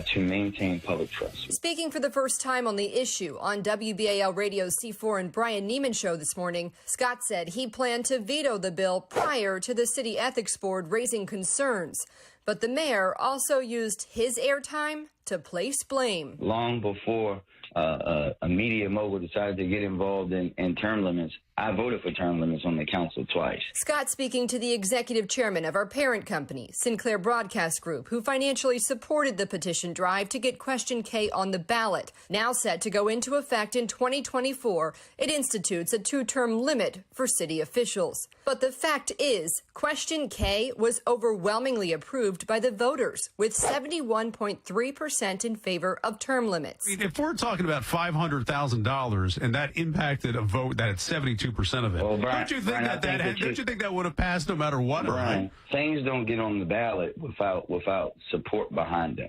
to maintain public trust.
Speaking for the first time on the issue on WBAL Radio's C4 and Brian Neiman show this morning, Scott said he planned to veto the bill prior to the City Ethics Board raising concerns. But the mayor also used his airtime to place blame.
Long before a media mogul decided to get involved in term limits, I voted for term limits on the council twice.
Scott speaking to the executive chairman of our parent company, Sinclair Broadcast Group, who financially supported the petition drive to get Question K on the ballot. Now set to go into effect in 2024, it institutes a 2-term limit for city officials. But the fact is, Question K was overwhelmingly approved by the voters, with 71.3% 40% in favor of term limits.
If we're talking about $500,000 and that impacted a vote that had 72% of it,
well, Brian,
don't you think that would have passed no matter what?
Brian,
right?
Things don't get on the ballot without support behind them.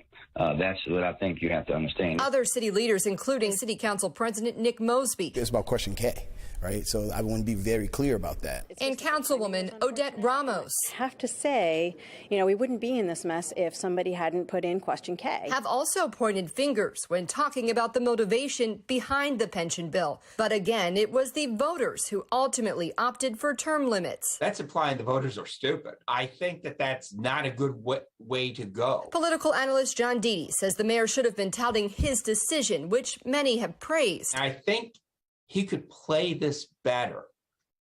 That's what I think you have to understand.
Other city leaders, including City Council President Nick Mosby.
It's about question K, right? So I want to be very clear about that.
And Councilwoman Odette Ramos.
I have to say, we wouldn't be in this mess if somebody hadn't put in question K.
Have also pointed fingers when talking about the motivation behind the pension bill. But again, it was the voters who ultimately opted for term limits.
That's implying the voters are stupid. I think that that's not a good way to go.
Political analyst John Deedy says the mayor should have been touting his decision, which many have praised.
I think he could play this better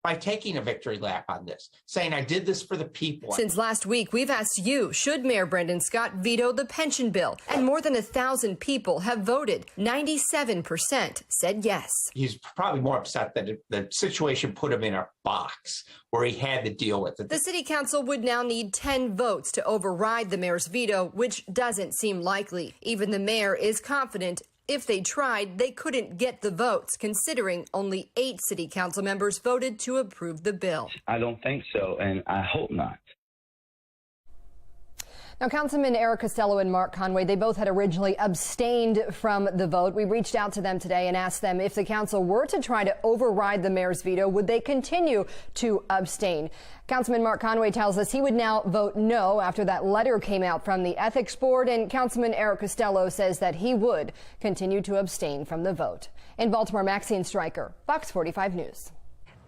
by taking a victory lap on this, saying, I did this for the people.
Since last week, we've asked you, should Mayor Brandon Scott veto the pension bill? And more than 1,000 people have voted. 97% said yes.
He's probably more upset that the situation put him in a box where he had to deal with it.
The city council would now need 10 votes to override the mayor's veto, which doesn't seem likely. Even the mayor is confident if they tried, they couldn't get the votes, considering only 8 city council members voted to approve the bill.
I don't think so, and I hope not.
Now, Councilman Eric Costello and Mark Conway, they both had originally abstained from the vote. We reached out to them today and asked them if the council were to try to override the mayor's veto, would they continue to abstain? Councilman Mark Conway tells us he would now vote no after that letter came out from the Ethics Board, and Councilman Eric Costello says that he would continue to abstain from the vote. In Baltimore, Maxine Stryker, Fox 45 News.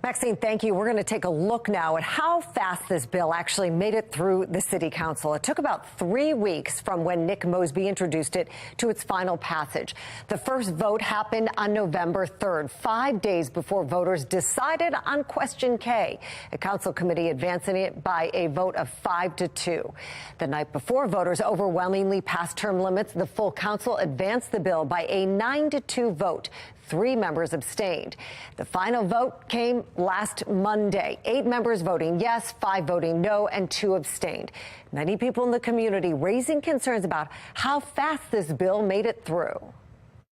Maxine, thank you. We're going to take a look now at how fast this bill actually made it through the city council. It took about 3 weeks from when Nick Mosby introduced it to its final passage. The first vote happened on November 3rd, 5 days before voters decided on question K. A council committee advancing it by a vote of 5-2. The night before voters overwhelmingly passed term limits, the full council advanced the bill by a 9-2 vote. 3 members abstained. The final vote came last Monday. 8 members voting yes, 5 voting no, and 2 abstained. Many people in the community raising concerns about how fast this bill made it through.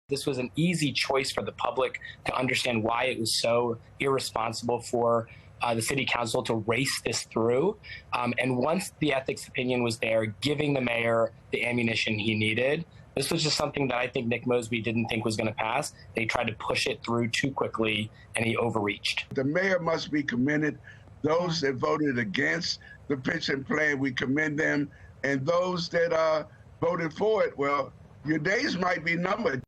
This was an easy choice for the public to understand why it was so irresponsible for the city council to race this through. And once the ethics opinion was there, giving the mayor the ammunition he needed, this was just something that I think Nick Mosby didn't think was going to pass. They tried to push it through too quickly, and he overreached.
The mayor must be commended. Those that voted against the pension plan, we commend them. And those that voted for it, well, your days might be numbered.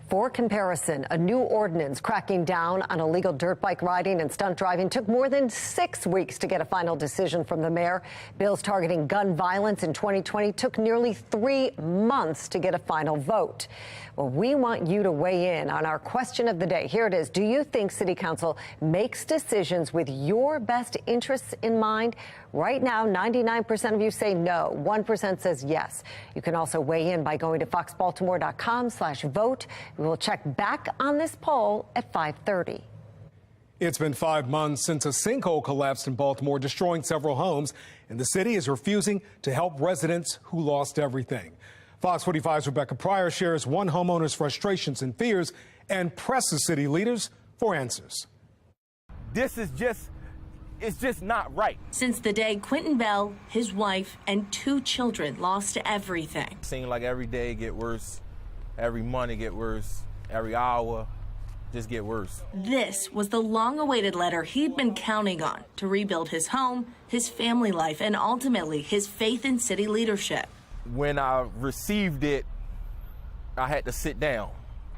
For comparison, a new ordinance cracking down on illegal dirt bike riding and stunt driving took more than 6 weeks to get a final decision from the mayor. Bills targeting gun violence in 2020 took nearly 3 months to get a final vote. Well, we want you to weigh in on our question of the day. Here it is. Do you think City Council makes decisions with your best interests in mind? Right now, 99% of you say no. 1% says yes. You can also weigh in by going to foxbaltimore.com/vote. We will check back on this poll at 5:30.
It's been 5 months since a sinkhole collapsed in Baltimore, destroying several homes, and the city is refusing to help residents who lost everything. Fox 45's Rebecca Pryor shares one homeowner's frustrations and fears and presses city leaders for answers.
This is it's just not right.
Since the day Quentin Bell, his wife, and 2 children lost everything.
It seems like every day get worse, every month it get worse, every hour just get worse.
This was the long-awaited letter he'd been counting on to rebuild his home, his family life, and ultimately his faith in city leadership.
When I received it, I had to sit down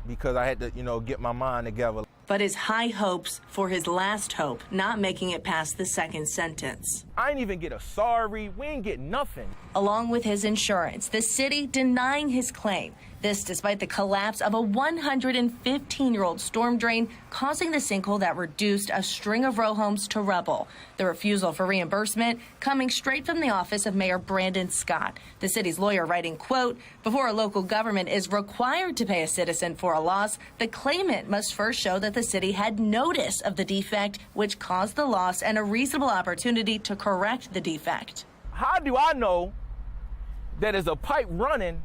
because I had to, get my mind together.
But his high hopes for his last hope not making it past the second sentence.
I didn't even get a sorry. We ain't get nothing.
Along with his insurance, the city denying his claim. This despite the collapse of a 115-year-old storm drain, causing the sinkhole that reduced a string of row homes to rubble. The refusal for reimbursement coming straight from the office of Mayor Brandon Scott. The city's lawyer writing, quote, before a local government is required to pay a citizen for a loss, the claimant must first show that the city had notice of the defect, which caused the loss, and a reasonable opportunity to correct the defect.
How do I know that is a pipe running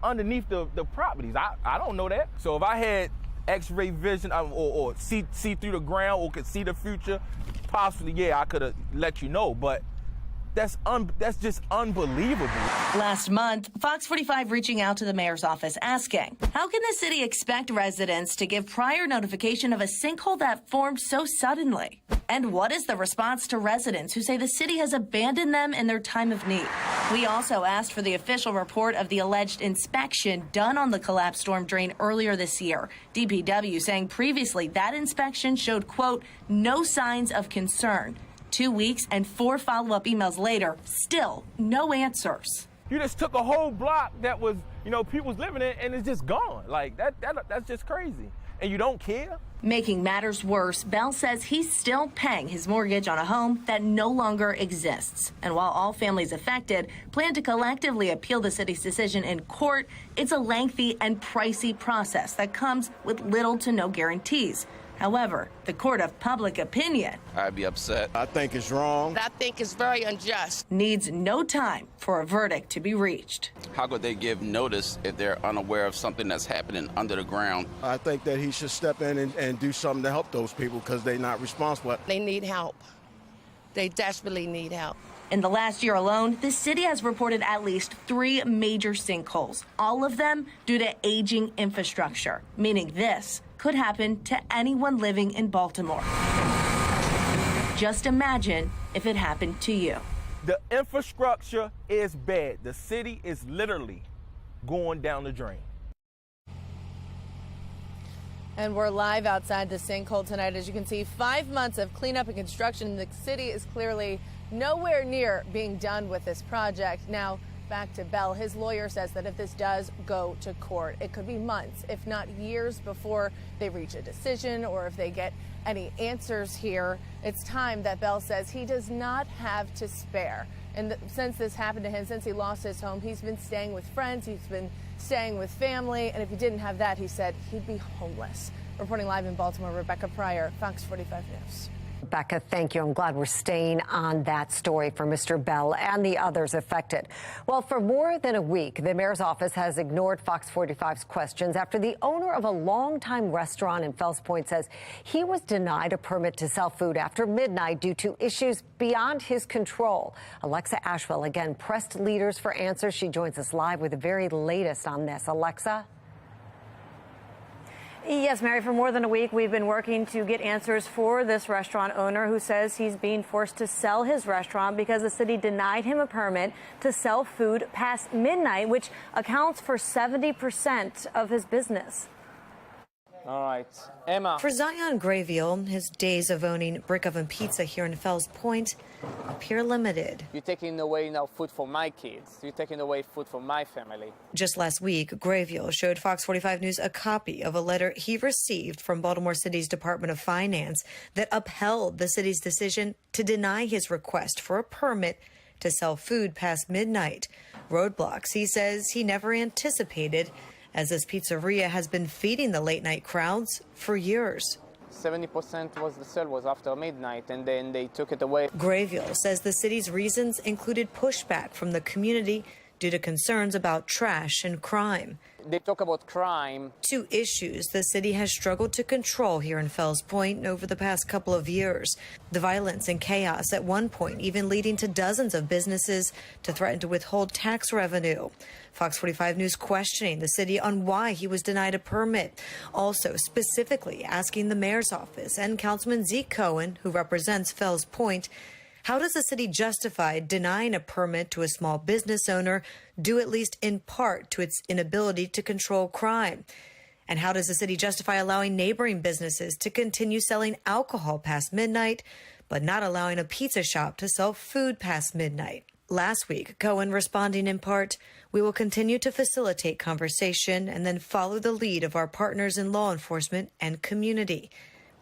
underneath the properties. I don't know that. So if I had X-ray vision or see through the ground or could see the future, possibly, yeah, I could have let you know. But that's just unbelievable.
Last month, Fox 45 reaching out to the mayor's office asking, how can the city expect residents to give prior notification of a sinkhole that formed so suddenly? And what is the response to residents who say the city has abandoned them in their time of need? We also asked for the official report of the alleged inspection done on the collapsed storm drain earlier this year. DPW saying previously that inspection showed, quote, no signs of concern. 2 weeks and 4 follow-up emails later, still no answers.
You just took a whole block that was, people's living in, and it's just gone. Like, that's just crazy. And you don't care?
Making matters worse, Bell says he's still paying his mortgage on a home that no longer exists. And while all families affected plan to collectively appeal the city's decision in court, it's a lengthy and pricey process that comes with little to no guarantees. However, the court of public opinion,
I'd be upset.
I think it's wrong.
I think it's very unjust.
Needs no time for a verdict to be reached.
How could they give notice if they're unaware of something that's happening under the ground?
I think that he should step in and do something to help those people because they're not responsible.
They need help. They desperately need help.
In the last year alone, the city has reported at least 3 major sinkholes, all of them due to aging infrastructure, meaning this could happen to anyone living in Baltimore. Just imagine if it happened to you.
The infrastructure is bad. The city is literally going down the drain.
And we're live outside the sinkhole tonight. As you can see, 5 months of cleanup and construction. The city is clearly nowhere near being done with this project. Now, back to Bell. His lawyer says that if this does go to court, it could be months, if not years, before they reach a decision or if they get any answers here. It's time that Bell says he does not have to spare. And since this happened to him, since he lost his home, he's been staying with friends, he's been staying with family, and if he didn't have that, he said he'd be homeless. Reporting live in Baltimore, Rebecca Pryor, Fox 45 News.
Rebecca, thank you. I'm glad we're staying on that story for Mr. Bell and the others affected. Well, for more than a week, the mayor's office has ignored Fox 45's questions after the owner of a longtime restaurant in Fells Point says he was denied a permit to sell food after midnight due to issues beyond his control. Alexa Ashwell again pressed leaders for answers. She joins us live with the very latest on this. Alexa?
Yes, Mary, for more than a week, we've been working to get answers for this restaurant owner who says he's being forced to sell his restaurant because the city denied him a permit to sell food past midnight, which accounts for 70% of his business.
All right, Emma.
For Zion Grayville, his days of owning Brick Oven Pizza here in Fells Point appear limited.
You're taking away now food for my kids. You're taking away food for my family.
Just last week, Grayville showed Fox 45 News a copy of a letter he received from Baltimore City's Department of Finance that upheld the city's decision to deny his request for a permit to sell food past midnight. Roadblocks, he says, he never anticipated, as this pizzeria has been feeding the late-night crowds for years.
70% was the sale was after midnight, and then they took it away.
Grayville says the city's reasons included pushback from the community due to concerns about trash and crime.
They talk about crime.
2 issues the city has struggled to control here in Fells Point over the past couple of years. The violence and chaos at one point even leading to dozens of businesses to threaten to withhold tax revenue. Fox 45 News questioning the city on why he was denied a permit. Also specifically asking the mayor's office and Councilman Zeke Cohen, who represents Fells Point, how does the city justify denying a permit to a small business owner due at least in part to its inability to control crime? And how does the city justify allowing neighboring businesses to continue selling alcohol past midnight, but not allowing a pizza shop to sell food past midnight? Last week, Cohen responding in part, we will continue to facilitate conversation and then follow the lead of our partners in law enforcement and community.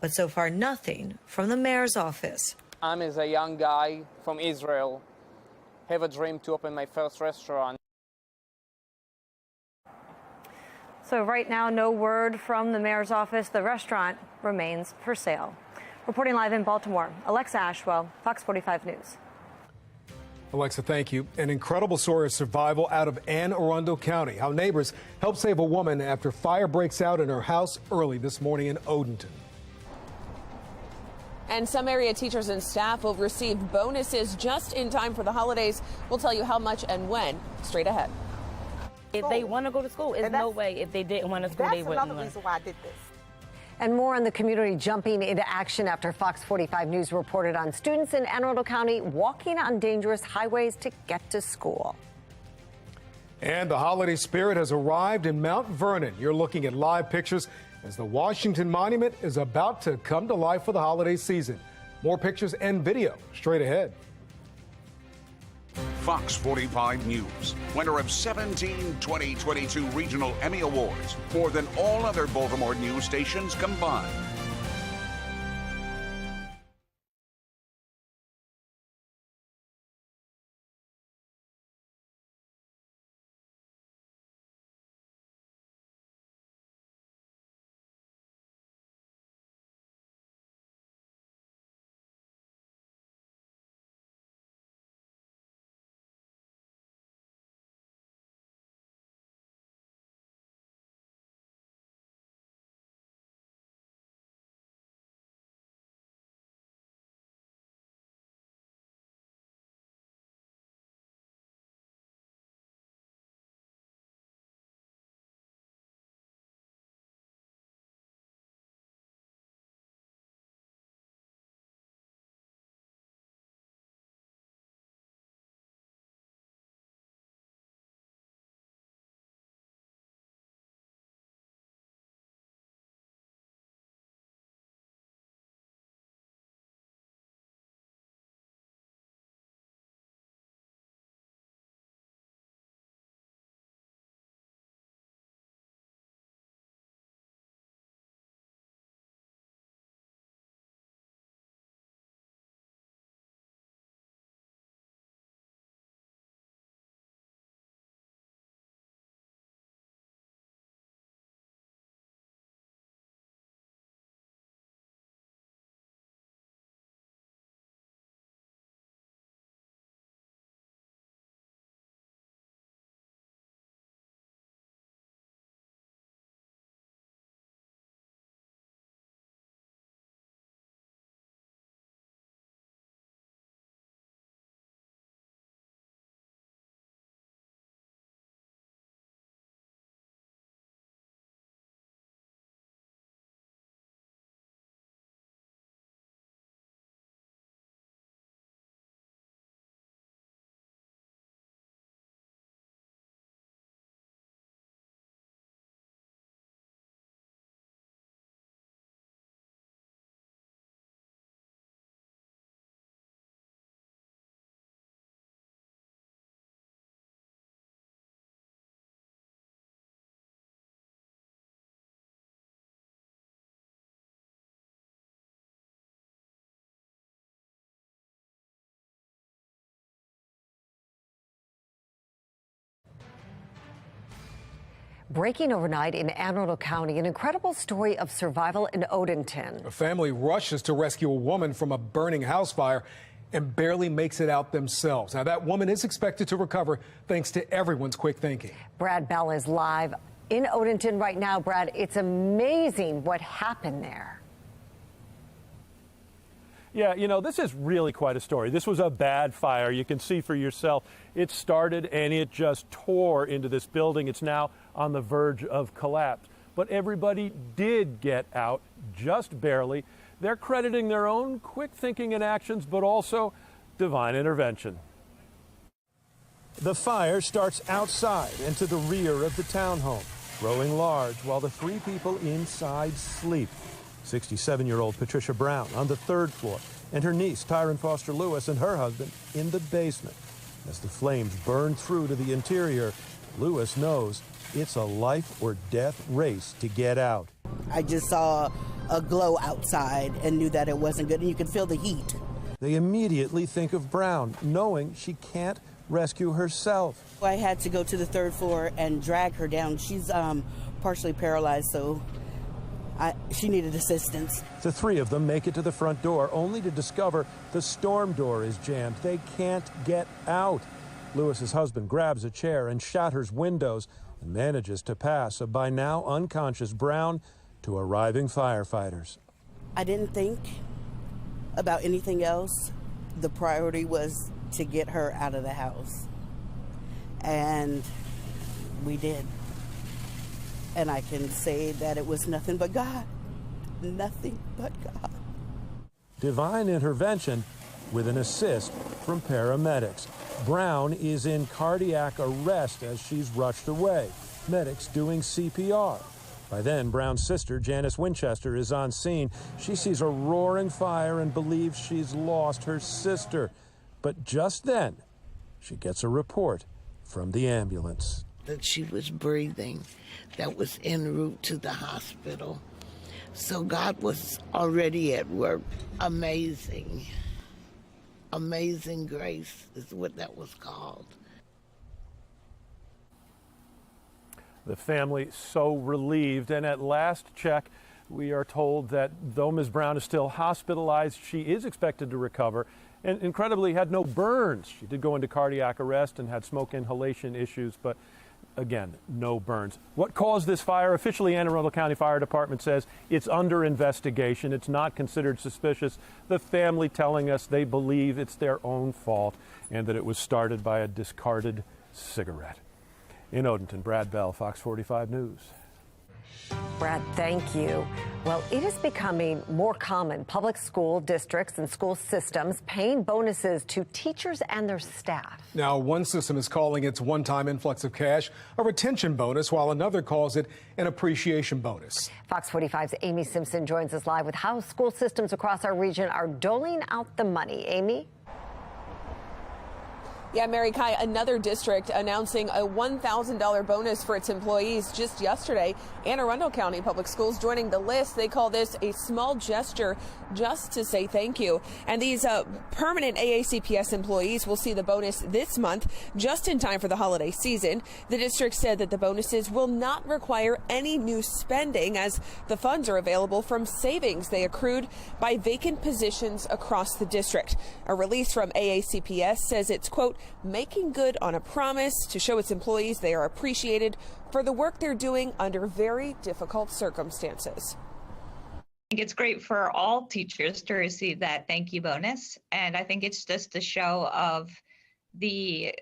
But so far, nothing from the mayor's office.
I'm as a young guy from Israel, have a dream to open my first restaurant.
So right now, no word from the mayor's office. The restaurant remains for sale. Reporting live in Baltimore, Alexa Ashwell, Fox 45 News.
Alexa, thank you. An incredible story of survival out of Anne Arundel County. How neighbors helped save a woman after fire breaks out in her house early this morning in Odenton.
And some area teachers and staff will receive bonuses just in time for the holidays. We'll tell you how much and when straight ahead.
If they want to go to school, there's no way if they didn't want to school, they wouldn't. That's another reason why I did this.
And more on the community jumping into action after Fox 45 News reported on students in Anne Arundel County walking on dangerous highways to get to school.
And the holiday spirit has arrived in Mount Vernon. You're looking at live pictures as the Washington Monument is about to come to life for the holiday season. More pictures and video straight ahead.
Fox 45 News, winner of 17 2022 Regional Emmy Awards, more than all other Baltimore news stations combined.
Breaking overnight in Anne Arundel County, an incredible story of survival in Odenton.
A family rushes to rescue a woman from a burning house fire and barely makes it out themselves. Now, that woman is expected to recover thanks to everyone's quick thinking.
Brad Bell is live in Odenton right now. Brad, it's amazing what happened there.
Yeah, you know, this is really quite a story. This was a bad fire. You can see for yourself. It started and it just tore into this building. It's now on the verge of collapse. But everybody did get out, just barely. They're crediting their own quick thinking and actions, but also divine intervention. The fire starts outside and to the rear of the townhome, growing large while the three people inside sleep. 67-year-old Patricia Brown on the third floor, and her niece, Tyron Foster Lewis, and her husband in the basement. As the flames burn through to the interior, Lewis knows it's a life or death race to get out.
I just saw a glow outside and knew that it wasn't good, and you could feel the heat.
They immediately think of Brown, knowing she can't rescue herself.
I had to go to the third floor and drag her down. She's partially paralyzed, so she needed assistance.
The three of them make it to the front door, only to discover the storm door is jammed. They can't get out. Lewis's husband grabs a chair and shatters windows and manages to pass a by now unconscious Brown to arriving firefighters.
I didn't think about anything else. The priority was to get her out of the house. And we did. And I can say that it was nothing but God. Nothing but God.
Divine intervention with an assist from paramedics. Brown is in cardiac arrest as she's rushed away. Medics doing CPR. By then, Brown's sister, Janice Winchester, is on scene. She sees a roaring fire and believes she's lost her sister. But just then, she gets a report from the ambulance.
That she was breathing, that was en route to the hospital. So God was already at work. Amazing. Amazing grace is what that was called.
The family so relieved, and at last check, we are told that though Ms. Brown is still hospitalized, she is expected to recover and incredibly had no burns. She did go into cardiac arrest and had smoke inhalation issues, but again, no burns. What caused this fire? Officially, Anne Arundel County Fire Department says it's under investigation. It's not considered suspicious. The family telling us they believe it's their own fault and that it was started by a discarded cigarette. In Odenton, Brad Bell, Fox 45 News.
Brad, thank you. Well, it is becoming more common. Public school districts and school systems paying bonuses to teachers and their staff.
Now, one system is calling its one-time influx of cash a retention bonus, while another calls it an appreciation bonus.
Fox 45's Amy Simpson joins us live with how school systems across our region are doling out the money. Amy?
Yeah, Mary Kai, another district announcing a $1,000 bonus for its employees just yesterday. Anne Arundel County Public Schools joining the list. They call this a small gesture just to say thank you. And these permanent AACPS employees will see the bonus this month, just in time for the holiday season. The district said that the bonuses will not require any new spending, as the funds are available from savings they accrued by vacant positions across the district. A release from AACPS says it's, quote, making good on a promise to show its employees they are appreciated for the work they're doing under very difficult circumstances.
I think it's great for all teachers to receive that thank you bonus. And I think it's just a show of the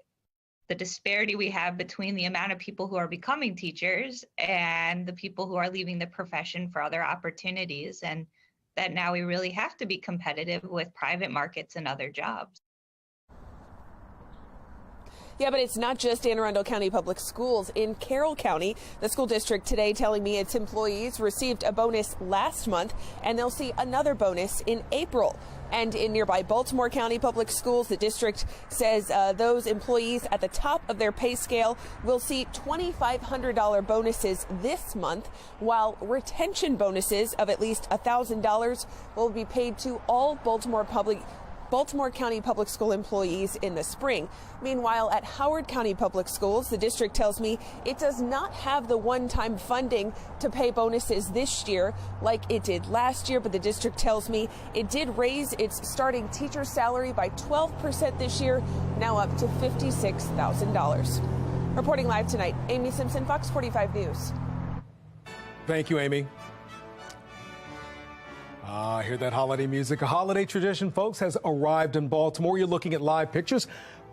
disparity we have between the amount of people who are becoming teachers and the people who are leaving the profession for other opportunities. And that now we really have to be competitive with private markets and other jobs.
Yeah, but it's not just Anne Arundel County Public Schools. In Carroll County, the school district today telling me its employees received a bonus last month, and they'll see another bonus in April. And in nearby Baltimore County Public Schools, the district says those employees at the top of their pay scale will see $2,500 bonuses this month, while retention bonuses of at least $1,000 will be paid to all Baltimore County Public School employees in the spring. Meanwhile, at Howard County Public Schools, the district tells me it does not have the one-time funding to pay bonuses this year like it did last year, but the district tells me it did raise its starting teacher salary by 12% this year, now up to $56,000. Reporting live tonight, Amy Simpson, Fox 45 News.
Thank you, Amy. Hear that holiday music. A holiday tradition, folks, has arrived in Baltimore. You're looking at live pictures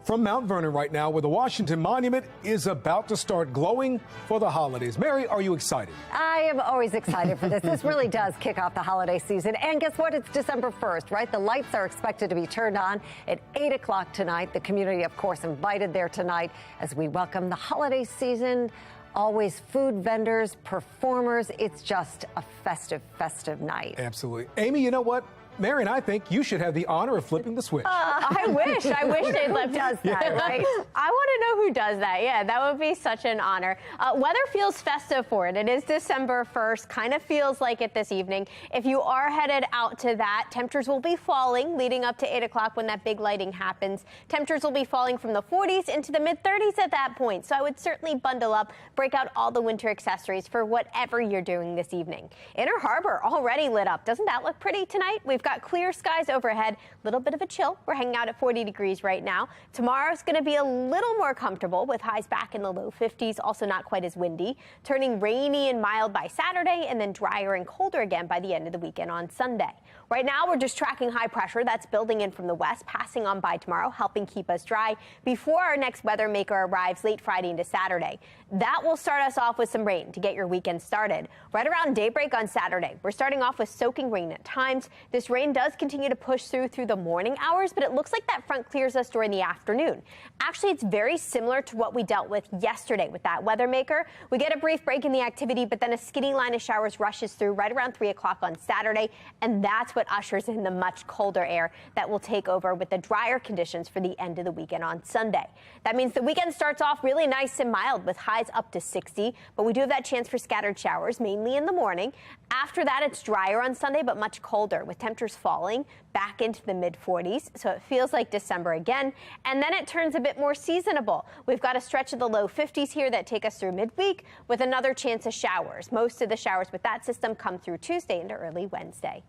from Mount Vernon right now, where the Washington Monument is about to start glowing for the holidays. Mary, are you excited?
I am always excited for this. This really does kick off the holiday season. And guess what? It's December 1st, right? The lights are expected to be turned on at 8 o'clock tonight. The community, of course, invited there tonight as we welcome the holiday season. Always food vendors, performers. It's just a festive night.
Absolutely. Amy, you know what? Marion, I think you should have the honor of flipping the switch.
I wish they'd let does that, right? I want to know who does that. Yeah, that would be such an honor. Weather feels festive for it. It is December 1st. Kind of feels like it this evening. If you are headed out to that, temperatures will be falling leading up to 8 o'clock when that big lighting happens. Temperatures will be falling from the 40s into the mid-30s at that point. So I would certainly bundle up, break out all the winter accessories for whatever you're doing this evening. Inner Harbor already lit up. Doesn't that look pretty tonight? We've got clear skies overhead, a little bit of a chill. We're hanging out at 40 degrees right now. Tomorrow's going to be a little more comfortable with highs back in the low 50s, also not quite as windy, turning rainy and mild by Saturday and then drier and colder again by the end of the weekend on Sunday. Right now, we're just tracking high pressure that's building in from the west, passing on by tomorrow, helping keep us dry before our next weather maker arrives late Friday into Saturday. That will start us off with some rain to get your weekend started. Right around daybreak on Saturday, we're starting off with soaking rain at times. This rain does continue to push through the morning hours, but it looks like that front clears us during the afternoon. Actually, it's very similar to what we dealt with yesterday with that weather maker. We get a brief break in the activity, but then a skinny line of showers rushes through right around 3 o'clock on Saturday, and that's what ushers in the much colder air that will take over with the drier conditions for the end of the weekend on Sunday. That means the weekend starts off really nice and mild with highs up to 60, but we do have that chance for scattered showers, mainly in the morning. After that, it's drier on Sunday, but much colder with temperatures falling back into the mid-40s, so it feels like December again, and then it turns a bit more seasonable. We've got a stretch of the low 50s here that take us through midweek with another chance of showers. Most of the showers with that system come through Tuesday into early Wednesday.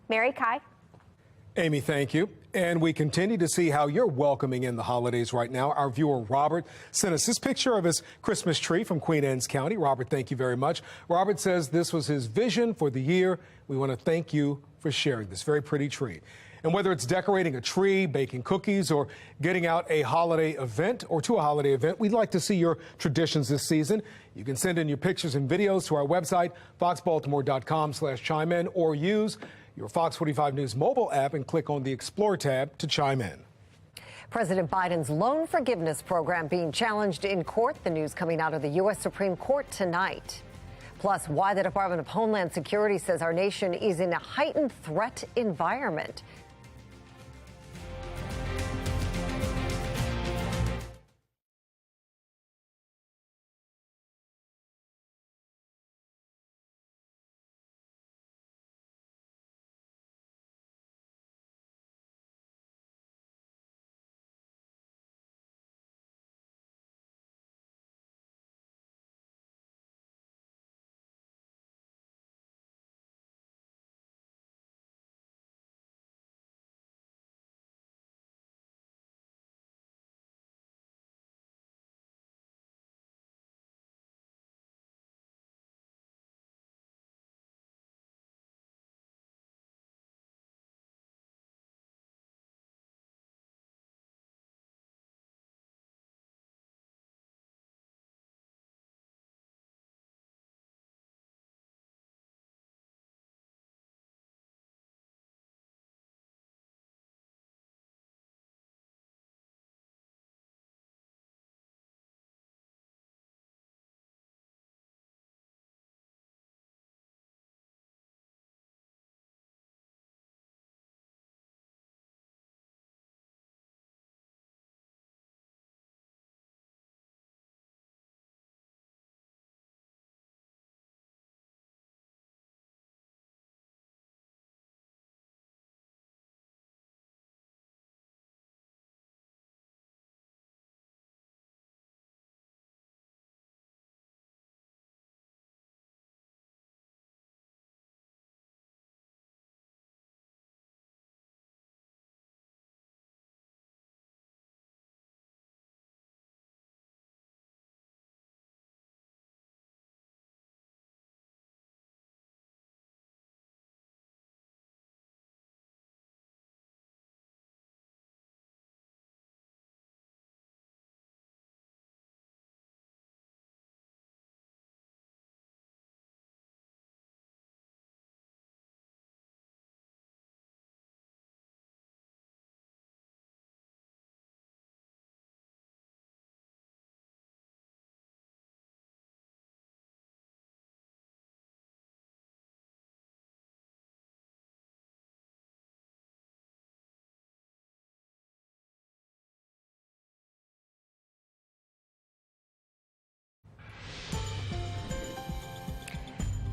Mary, Kai.
Amy, thank you. And we continue to see how you're welcoming in the holidays right now. Our viewer, Robert, sent us this picture of his Christmas tree from Queen Anne's County. Robert, thank you very much. Robert says this was his vision for the year. We want to thank you for sharing this very pretty tree. And whether it's decorating a tree, baking cookies, or getting out a holiday event or to a holiday event, we'd like to see your traditions this season. You can send in your pictures and videos to our website, foxbaltimore.com/chime in, or use your Fox 45 News mobile app and click on the Explore tab to chime in.
President Biden's loan forgiveness program being challenged in court. The news coming out of the U.S. Supreme Court tonight. Plus, why the Department of Homeland Security says our nation is in a heightened threat environment.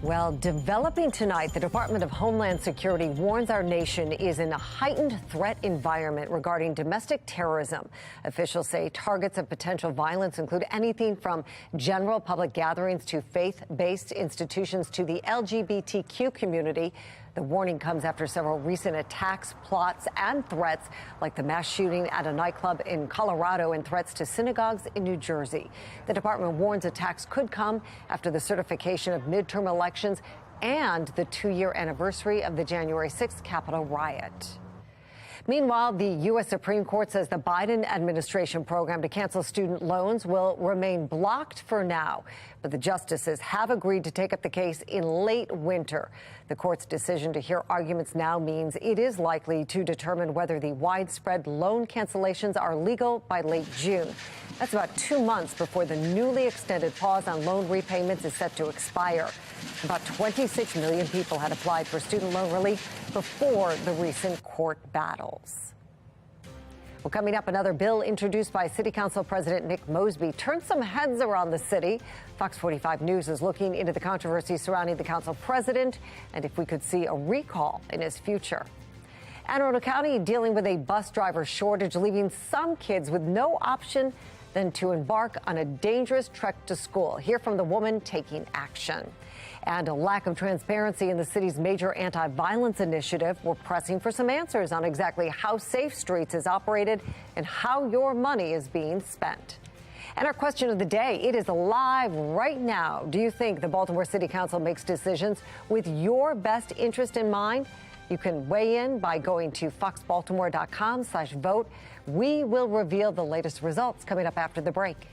Well, developing tonight, the Department of Homeland Security warns our nation is in a heightened threat environment regarding domestic terrorism. Officials say targets of potential violence include anything from general public gatherings to faith-based institutions to the LGBTQ community. The warning comes after several recent attacks, plots, and threats, like the mass shooting at a nightclub in Colorado and threats to synagogues in New Jersey. The department warns attacks could come after the certification of midterm elections and the 2-year anniversary of the January 6th Capitol riot. Meanwhile, the U.S. Supreme Court says the Biden administration program to cancel student loans will remain blocked for now. But the justices have agreed to take up the case in late winter. The court's decision to hear arguments now means it is likely to determine whether the widespread loan cancellations are legal by late June. That's about 2 months before the newly extended pause on loan repayments is set to expire. About 26 million people had applied for student loan relief before the recent court battles. Well, coming up, another bill introduced by City Council President Nick Mosby turned some heads around the city. Fox 45 News is looking into the controversy surrounding the council president and if we could see a recall in his future. Anne Arundel County dealing with a bus driver shortage, leaving some kids with no option than to embark on a dangerous trek to school. Hear from the woman taking action. And a lack of transparency in the city's major anti-violence initiative. We're pressing for some answers on exactly how Safe Streets is operated and how your money is being spent. And our question of the day, it is live right now. Do you think the Baltimore City Council makes decisions with your best interest in mind? You can weigh in by going to foxbaltimore.com/vote. We will reveal the latest results coming up after the break.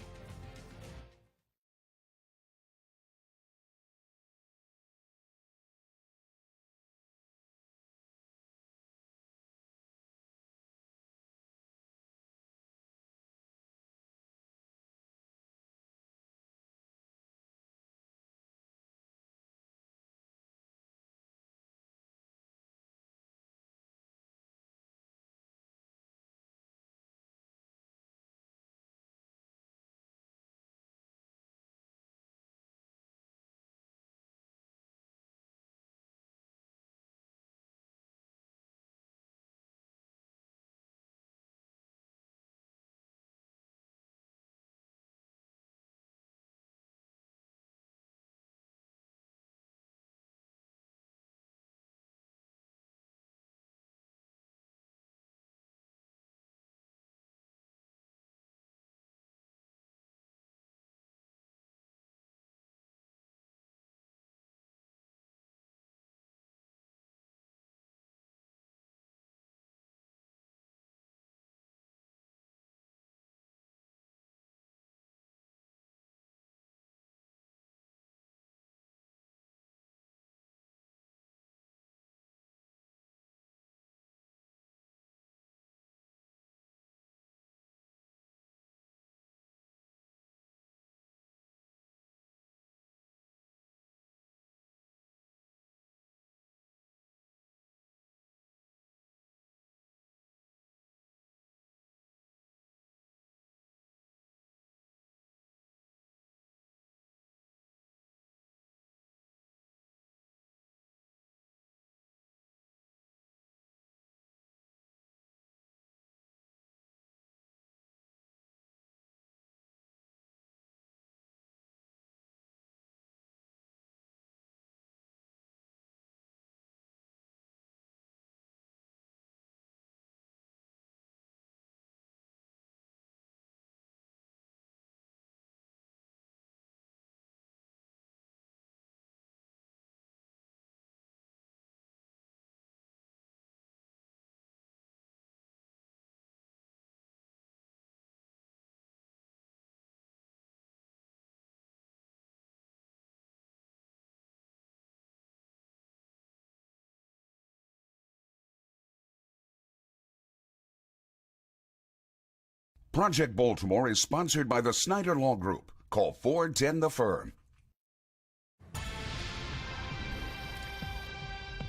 Project Baltimore is sponsored by the Snyder Law Group. Call 410 the Firm.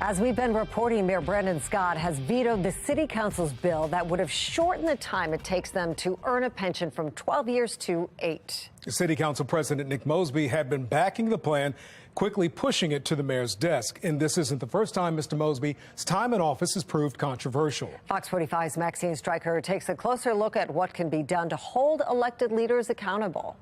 As we've been reporting, Mayor Brandon Scott has vetoed the city council's bill that would have shortened the time it takes them to earn a pension from 12 years to 8.
City Council President Nick Mosby had been backing the plan, quickly pushing it to the mayor's desk. And this isn't the first time Mr. Mosby's time in office has proved controversial.
Fox 45's Maxine Stryker takes a closer look at what can be done to hold elected leaders accountable.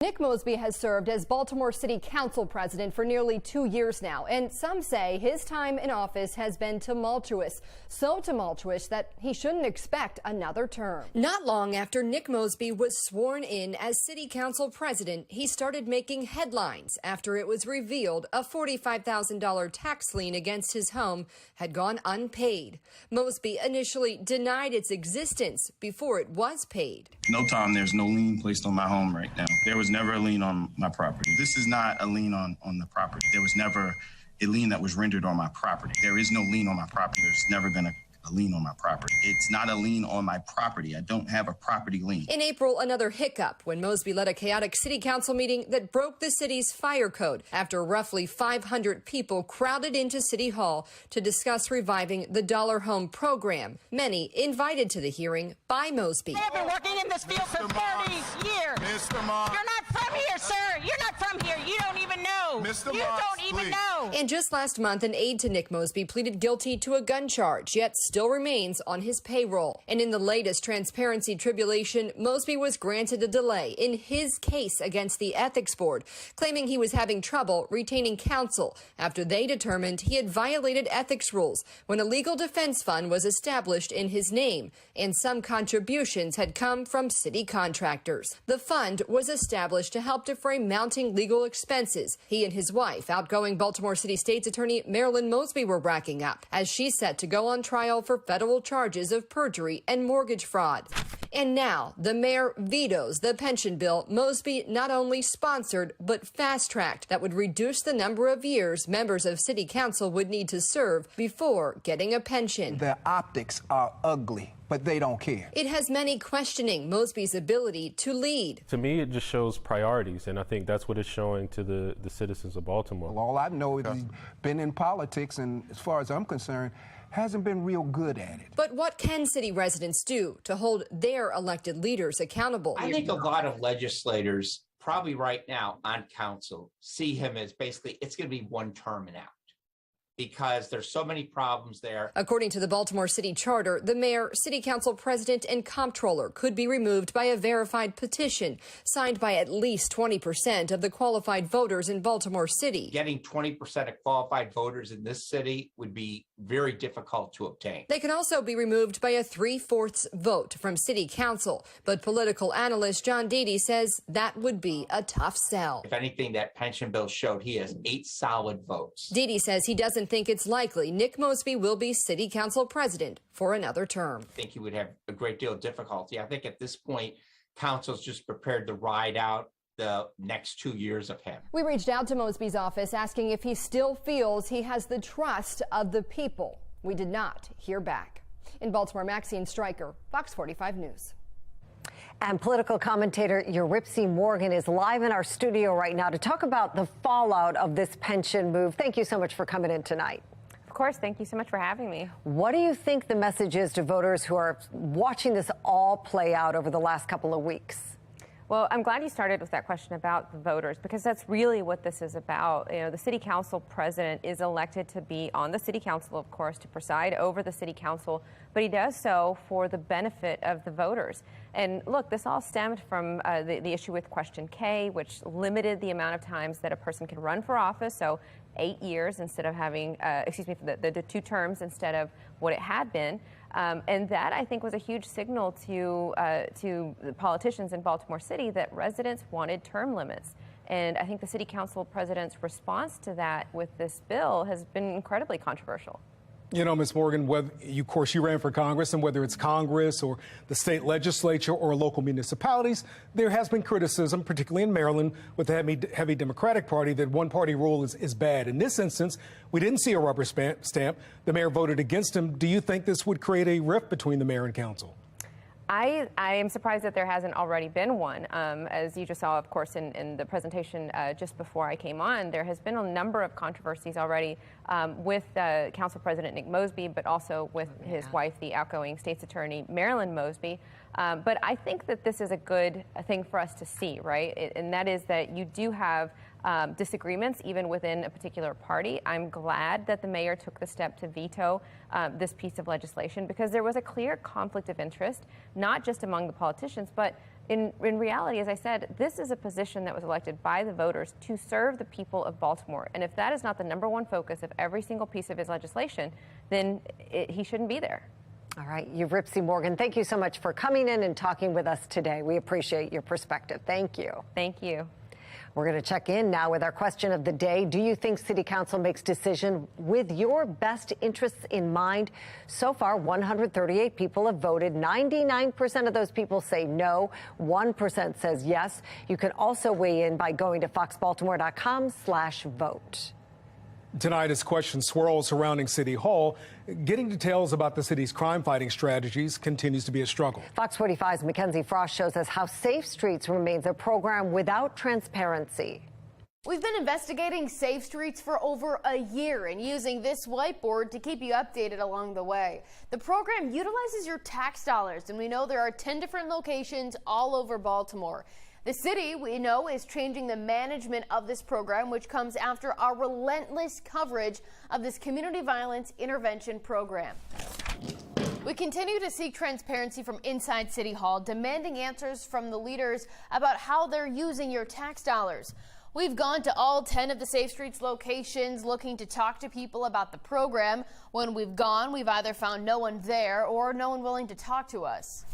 Nick Mosby has served as Baltimore City Council president for nearly 2 years now, and some say his time in office has been tumultuous. So tumultuous that he shouldn't expect another term. Not long after Nick Mosby was sworn in as City Council president, he started making headlines after it was revealed a $45,000 tax lien against his home had gone unpaid. Mosby initially denied its existence before it was paid.
No, Tom, there's no lien placed on my home right now. There was never a lien on my property. This is not a lien on the property. There was never a lien that was rendered on my property. There is no lien on my property. There's never been a lien on my property. It's not a lien on my property. I don't have a property lien.
In April, another hiccup when Mosby led a chaotic city council meeting that broke the city's fire code after roughly 500 people crowded into City Hall to discuss reviving the Dollar Home program. Many invited to the hearing by Mosby.
I've been working in this field for 30 years.
Mr. Moss.
You're not from here, sir. You're not from here. You don't even know.
Mr.
You
Moss,
don't even
please.
know.
And just last month, an aide to Nick Mosby pleaded guilty to a gun charge, yet still remains on his payroll. And in the latest transparency tribulation, Mosby was granted a delay in his case against the Ethics Board, claiming he was having trouble retaining counsel after they determined he had violated ethics rules when a legal defense fund was established in his name, and some contributions had come from city contractors. The fund was established to help defray mounting legal expenses he and his wife, outgoing Baltimore City State's Attorney Marilyn Mosby, were racking up as she's set to go on trial for federal charges of perjury and mortgage fraud. And now the mayor vetoes the pension bill Mosby not only sponsored but fast-tracked that would reduce the number of years members of city council would need to serve before getting a pension.
The optics are ugly, but they don't care.
It has many questioning Mosby's ability to lead.
To me, it just shows priorities, and I think that's what it's showing to the citizens of Baltimore.
Well, all I know is he's been in politics, and as far as I'm concerned, hasn't been real good at it.
But what can city residents do to hold their elected leaders accountable?
I think a lot of legislators probably right now on council see him as basically it's going to be one term and out, because there's so many problems there.
According to the Baltimore City Charter, the mayor, city council president, and comptroller could be removed by a verified petition signed by at least 20% of the qualified voters in Baltimore City.
Getting 20% of qualified voters in this city would be very difficult to obtain.
They can also be removed by a 3/4 vote from city council, but political analyst John Deedy says that would be a tough sell.
If anything, that pension bill showed he has 8 solid votes.
Deedy says he doesn't think it's likely Nick Mosby will be city council president for another term.
I think he would have a great deal of difficulty. I think at this point, council's just prepared to ride out the next 2 years of him.
We reached out to Mosby's office asking if he still feels he has the trust of the people. We did not hear back. In Baltimore, Maxine Stryker, Fox 45 News.
And political commentator Eurypsy Morgan is live in our studio right now to talk about the fallout of this pension move. Thank you so much for coming in tonight.
Of course. Thank you so much for having me.
What do you think the message is to voters who are watching this all play out over the last couple of weeks?
Well, I'm glad you started with that question about the voters, because that's really what this is about. You know, the city council president is elected to be on the city council, of course, to preside over the city council, but he does so for the benefit of the voters. And look, this all stemmed from the issue with Question K, which limited the amount of times that a person can run for office. So 8 years instead of having, the 2 terms instead of what it had been. And that, I think, was a huge signal to the politicians in Baltimore City that residents wanted term limits. And I think the city council president's response to that with this bill has been incredibly controversial.
You know, Ms. Morgan, of course, you ran for Congress, and whether it's Congress or the state legislature or local municipalities, there has been criticism, particularly in Maryland, with the heavy Democratic Party, that one-party rule is bad. In this instance, we didn't see a rubber stamp. The mayor voted against him. Do you think this would create a rift between the mayor and council?
I am surprised that there hasn't already been one. As you just saw, of course, in the presentation just before I came on, there has been a number of controversies already with Council President Nick Mosby, but also with his wife, the outgoing state's attorney, Marilyn Mosby. But I think that this is a good thing for us to see, right? And that is that you do have disagreements even within a particular party. I'm glad that the mayor took the step to veto this piece of legislation, because there was a clear conflict of interest, not just among the politicians, but in reality, as I said, this is a position that was elected by the voters to serve the people of Baltimore. And if that is not the #1 focus of every single piece of his legislation, then he shouldn't be there.
All right, Ripsy Morgan, thank you so much for coming in and talking with us today. We appreciate your perspective. Thank you.
Thank you.
We're going to check in now with our question of the day. Do you think City Council makes decision with your best interests in mind? So far, 138 people have voted. 99% of those people say no. 1% says yes. You can also weigh in by going to foxbaltimore.com/vote.
Tonight, as questions swirl surrounding City Hall, getting details about the city's crime-fighting strategies continues to be a struggle.
Fox 45's Mackenzie Frost shows us how Safe Streets remains a program without transparency.
We've been investigating Safe Streets for over a year and using this whiteboard to keep you updated along the way. The program utilizes your tax dollars, and we know there are 10 different locations all over Baltimore. The city, we know, is changing the management of this program, which comes after our relentless coverage of this community violence intervention program. We continue to seek transparency from inside City Hall, demanding answers from the leaders about how they're using your tax dollars. We've gone to all 10 of the Safe Streets locations looking to talk to people about the program. When we've gone, we've either found no one there or no one willing to talk to us.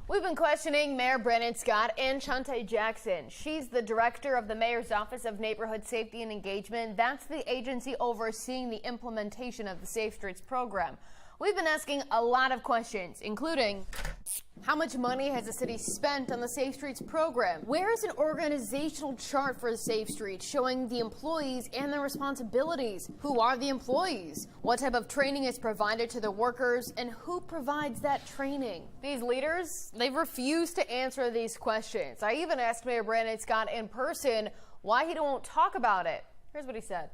We've been questioning Mayor Brandon Scott and Shante Jackson. She's the director of the Mayor's Office of Neighborhood Safety and Engagement. That's the agency overseeing the implementation of the Safe Streets program. We've been asking a lot of questions, including how much money has the city spent on the Safe Streets program? Where is an organizational chart for the Safe Streets showing the employees and their responsibilities? Who are the employees? What type of training is provided to the workers, and who provides that training? These leaders, they refuse to answer these questions. I even asked Mayor Brandon Scott in person why he don't talk about it. Here's what he said.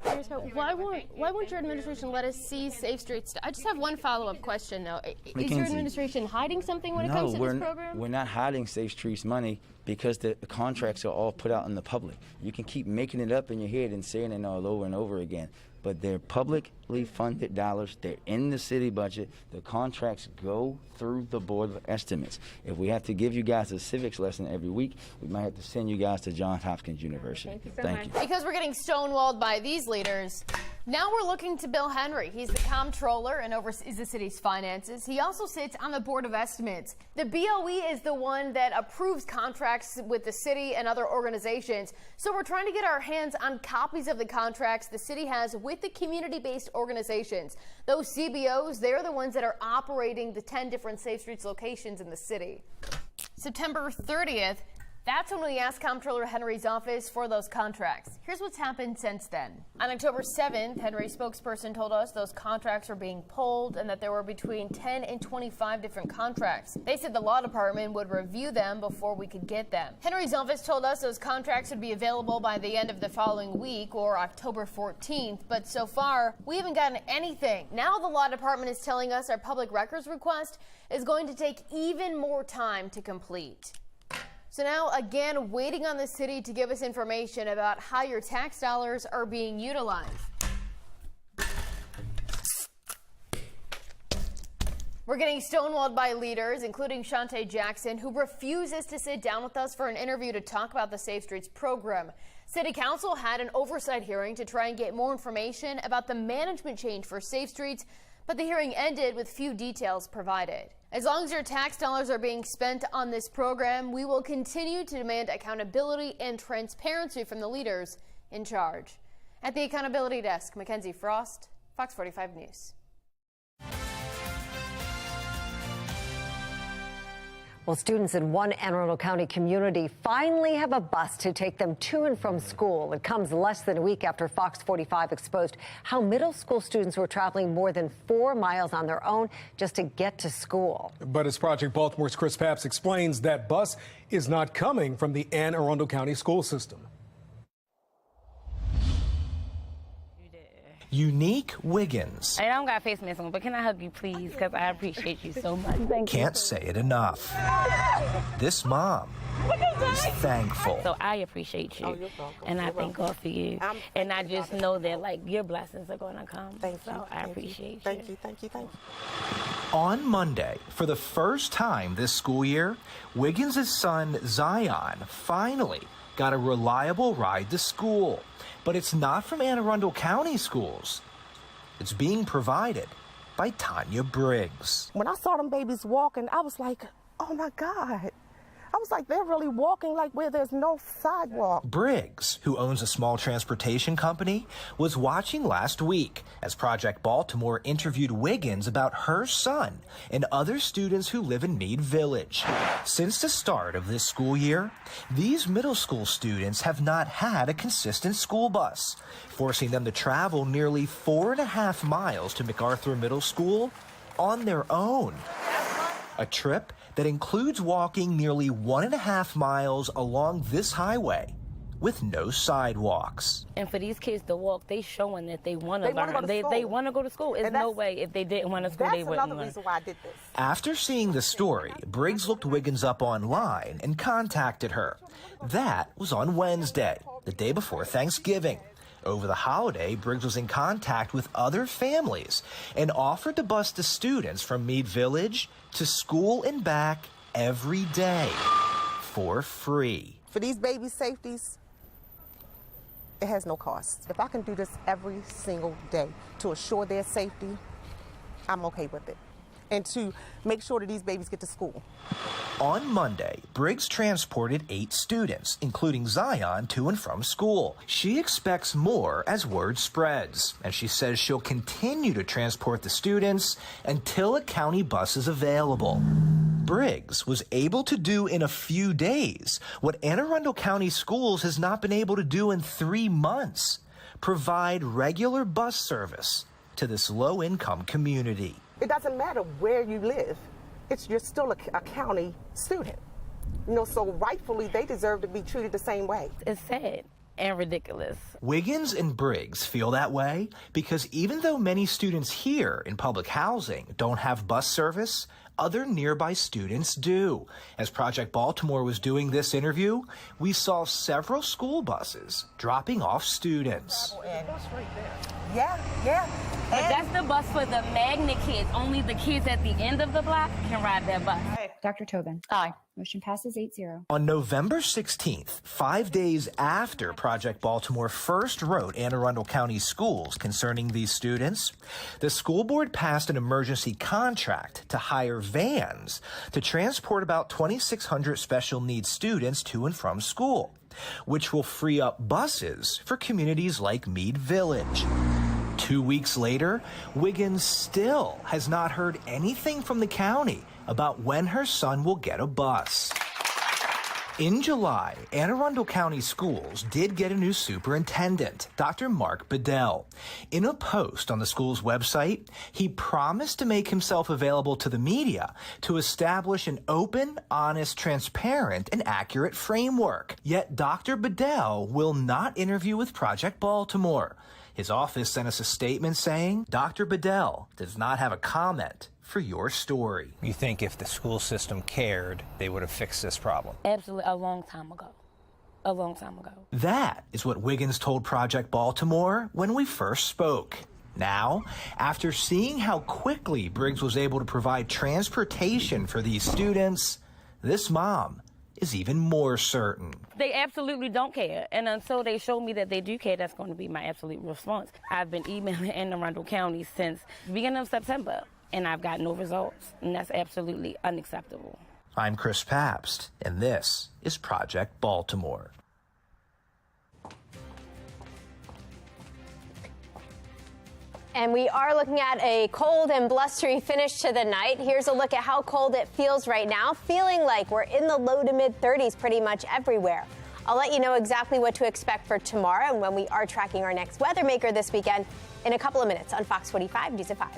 Why won't your administration let us see Safe Streets? I just have one follow-up question, though. Is your administration hiding something when it comes to this program?
We're not hiding Safe Streets money because the contracts are all put out in the public. You can keep making it up in your head and saying it all over and over again, but they're publicly funded dollars. They're in the city budget. The contracts go through the Board of Estimates. If we have to give you guys a civics lesson every week, we might have to send you guys to Johns Hopkins University.
Thank you. Because we're getting stonewalled by these leaders, now we're looking to Bill Henry. He's the comptroller and oversees the city's finances. He also sits on the Board of Estimates. The BOE is the one that approves contracts with the city and other organizations. So we're trying to get our hands on copies of the contracts the city has with the community-based organizations. Those CBOs, they're the ones that are operating the 10 different Safe Streets locations in the city. September 30th, that's when we asked Comptroller Henry's office for those contracts. Here's what's happened since then. On October 7th, Henry's spokesperson told us those contracts are being pulled and that there were between 10 and 25 different contracts. They said the law department would review them before we could get them. Henry's office told us those contracts would be available by the end of the following week, or October 14th, but so far we haven't gotten anything. Now the law department is telling us our public records request is going to take even more time to complete. So now, again, waiting on the city to give us information about how your tax dollars are being utilized. We're getting stonewalled by leaders, including Shante Jackson, who refuses to sit down with us for an interview to talk about the Safe Streets program. City Council had an oversight hearing to try and get more information about the management change for Safe Streets, but the hearing ended with few details provided. As long as your tax dollars are being spent on this program, we will continue to demand accountability and transparency from the leaders in charge. At the Accountability Desk, Mackenzie Frost, Fox 45 News.
Well, students in one Anne Arundel County community finally have a bus to take them to and from school. It comes less than a week after FOX45 exposed how middle school students were traveling more than 4 miles on their own just to get to school.
But as Project Baltimore's Chris Papps explains, that bus is not coming from the Anne Arundel County school system.
Unique Wiggins.
I don't got a face mask on, but can I hug you, please? Because I appreciate you so much. Thank you.
Can't say it enough. This mom is thankful.
So I appreciate you, and I thank God for you. And I just know that, like, your blessings are going to come. So I appreciate you.
Thank you, thank you, thank you.
On Monday, for the first time this school year, Wiggins' son, Zion, finally got a reliable ride to school. But it's not from Anne Arundel County schools. It's being provided by Tanya Briggs.
When I saw them babies walking, I was like, oh my God. I was like, they're really walking like where there's no sidewalk.
Briggs, who owns a small transportation company, was watching last week as Project Baltimore interviewed Wiggins about her son and other students who live in Mead Village. Since the start of this school year, these middle school students have not had a consistent school bus, forcing them to travel nearly 4.5 miles to MacArthur Middle School on their own. A trip that includes walking nearly 1.5 miles along this highway with no sidewalks.
And for these kids to walk, they showing that they want to learn. They want to go to school. There's no way if they didn't want to school, they wouldn't learn.
That's another reason why I did this.
After seeing the story, Briggs looked Wiggins up online and contacted her. That was on Wednesday, the day before Thanksgiving. Over the holiday, Briggs was in contact with other families and offered to bus the students from Mead Village to school and back every day for free.
For these baby safeties, it has no cost. If I can do this every single day to assure their safety, I'm okay with it. And to make sure that these babies get to school.
On Monday, Briggs transported 8 students, including Zion, to and from school. She expects more as word spreads, and she says she'll continue to transport the students until a county bus is available. Briggs was able to do in a few days what Anne Arundel County Schools has not been able to do in 3 months: provide regular bus service to this low-income community.
It doesn't matter where you live. You're still a county student. You know, so rightfully they deserve to be treated the same way.
It's sad and ridiculous.
Wiggins and Briggs feel that way because even though many students here in public housing don't have bus service, other nearby students do. As Project Baltimore was doing this interview, we saw several school buses dropping off students.
Yeah.
But that's the bus for the magnet kids. Only the kids at the end of the block can ride that bus.
Dr. Tobin. Aye. Motion passes 8-0.
On November 16th, 5 days after Project Baltimore first wrote Anne Arundel County Schools concerning these students, the school board passed an emergency contract to hire vans to transport about 2,600 special needs students to and from school, which will free up buses for communities like Mead Village. 2 weeks later, Wiggins still has not heard anything from the county about when her son will get a bus. In July, Anne Arundel County Schools did get a new superintendent, Dr. Mark Bedell. In a post on the school's website, he promised to make himself available to the media to establish an open, honest, transparent, and accurate framework. Yet Dr. Bedell will not interview with Project Baltimore. His office sent us a statement saying, Dr. Bedell does not have a comment for your story.
You think if the school system cared, they would have fixed this problem?
Absolutely, a long time ago. A long time ago.
That is what Wiggins told Project Baltimore when we first spoke. Now, after seeing how quickly Briggs was able to provide transportation for these students, this mom is even more certain.
They absolutely don't care. And until they show me that they do care, that's going to be my absolute response. I've been emailing Anne Arundel County since the beginning of September, and I've got no results. And that's absolutely unacceptable.
I'm Chris Papst, and this is Project Baltimore.
And we are looking at a cold and blustery finish to the night. Here's a look at how cold it feels right now, feeling like we're in the low to mid 30s pretty much everywhere. I'll let you know exactly what to expect for tomorrow and when we are tracking our next weather maker this weekend in a couple of minutes on Fox 45 News at 5.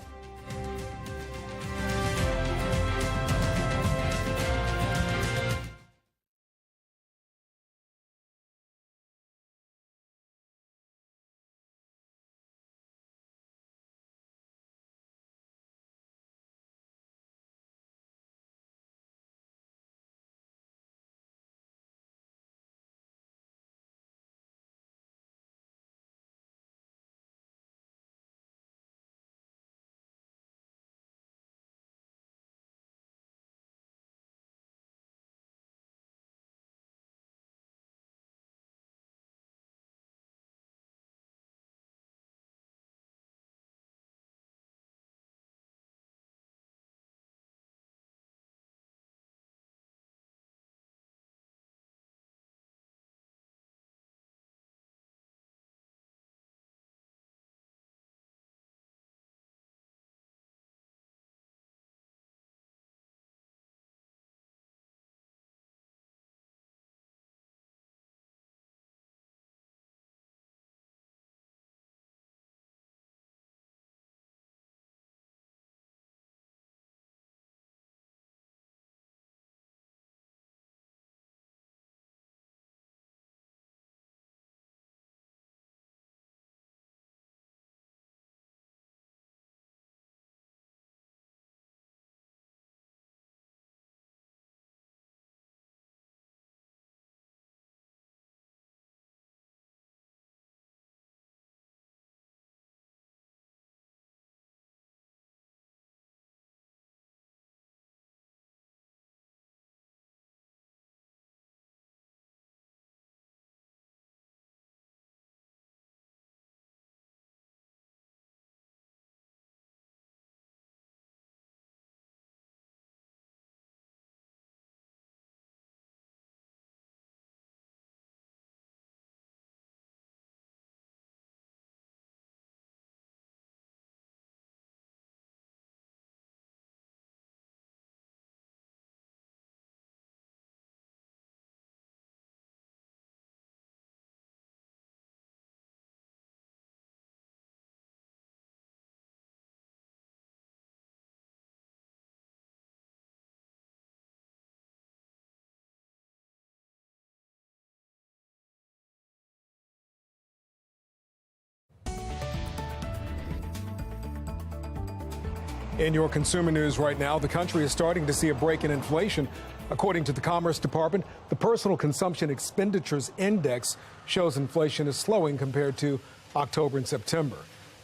In your consumer news right now, the country is starting to see a break in inflation. According to the Commerce Department, the Personal Consumption Expenditures Index shows inflation is slowing compared to October and September.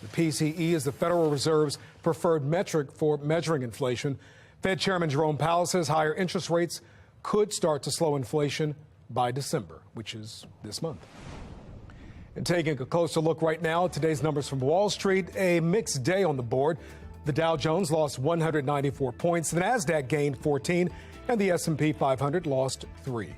The PCE is the Federal Reserve's preferred metric for measuring inflation. Fed Chairman Jerome Powell says higher interest rates could start to slow inflation by December, which is this month. And taking a closer look right now at today's numbers from Wall Street, a mixed day on the board. The Dow Jones lost 194 points, the Nasdaq gained 14, and the S&P 500 lost 3.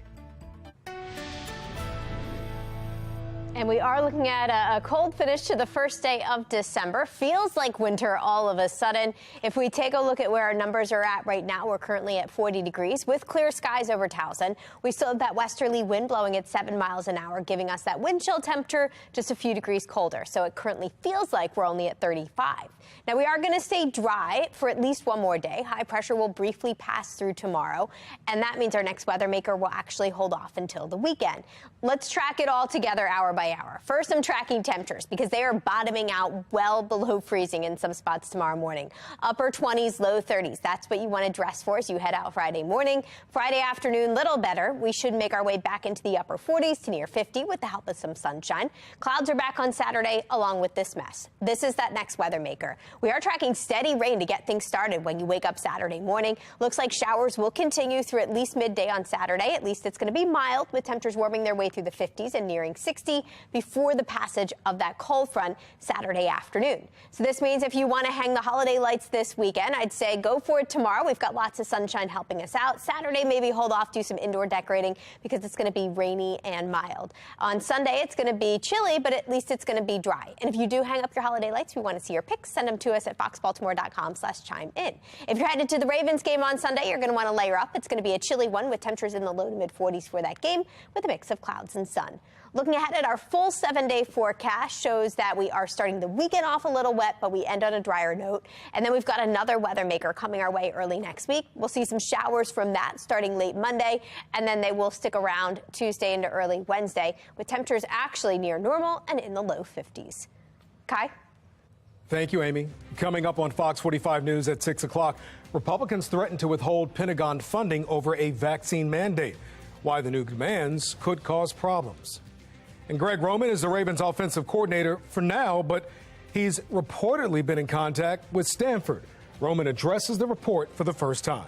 And we are looking at a cold finish to the first day of December. Feels like winter all of a sudden. If we take a look at where our numbers are at right now, we're currently at 40 degrees with clear skies over Towson. We still have that westerly wind blowing at 7 miles an hour, giving us that wind chill temperature just a few degrees colder. So it currently feels like we're only at 35. Now, we are going to stay dry for at least one more day. High pressure will briefly pass through tomorrow, and that means our next weather maker will actually hold off until the weekend. Let's track it all together hour by hour. First, I'm tracking temperatures because they are bottoming out well below freezing in some spots tomorrow morning. Upper 20s, low 30s. That's what you want to dress for as you head out Friday morning. Friday afternoon, little better. We should make our way back into the upper 40s to near 50 with the help of some sunshine. Clouds are back on Saturday along with this mess. This is that next weather maker. We are tracking steady rain to get things started when you wake up Saturday morning. Looks like showers will continue through at least midday on Saturday. At least it's going to be mild with temperatures warming their way through the 50s and nearing 60. before the passage of that cold front Saturday afternoon. So this means if you want to hang the holiday lights this weekend, I'd say go for it tomorrow. We've got lots of sunshine helping us out. Saturday, maybe hold off, do some indoor decorating because it's going to be rainy and mild. On Sunday, it's going to be chilly, but at least it's going to be dry. And if you do hang up your holiday lights, we want to see your pics. Send them to us at foxbaltimore.com/chime-in. If you're headed to the Ravens game on Sunday, you're going to want to layer up. It's going to be a chilly one with temperatures in the low to mid 40s for that game with a mix of clouds and sun. Looking ahead at our full 7-day forecast shows that we are starting the weekend off a little wet, but we end on a drier note. And then we've got another weather maker coming our way early next week. We'll see some showers from that starting late Monday, and then they will stick around Tuesday into early Wednesday with temperatures actually near normal and in the low 50s. Kai?
Thank you, Amy. Coming up on Fox 45 News at 6 o'clock, Republicans threaten to withhold Pentagon funding over a vaccine mandate. Why the new demands could cause problems. And Greg Roman is the Ravens offensive coordinator for now, but he's reportedly been in contact with Stanford. Roman addresses the report for the first time.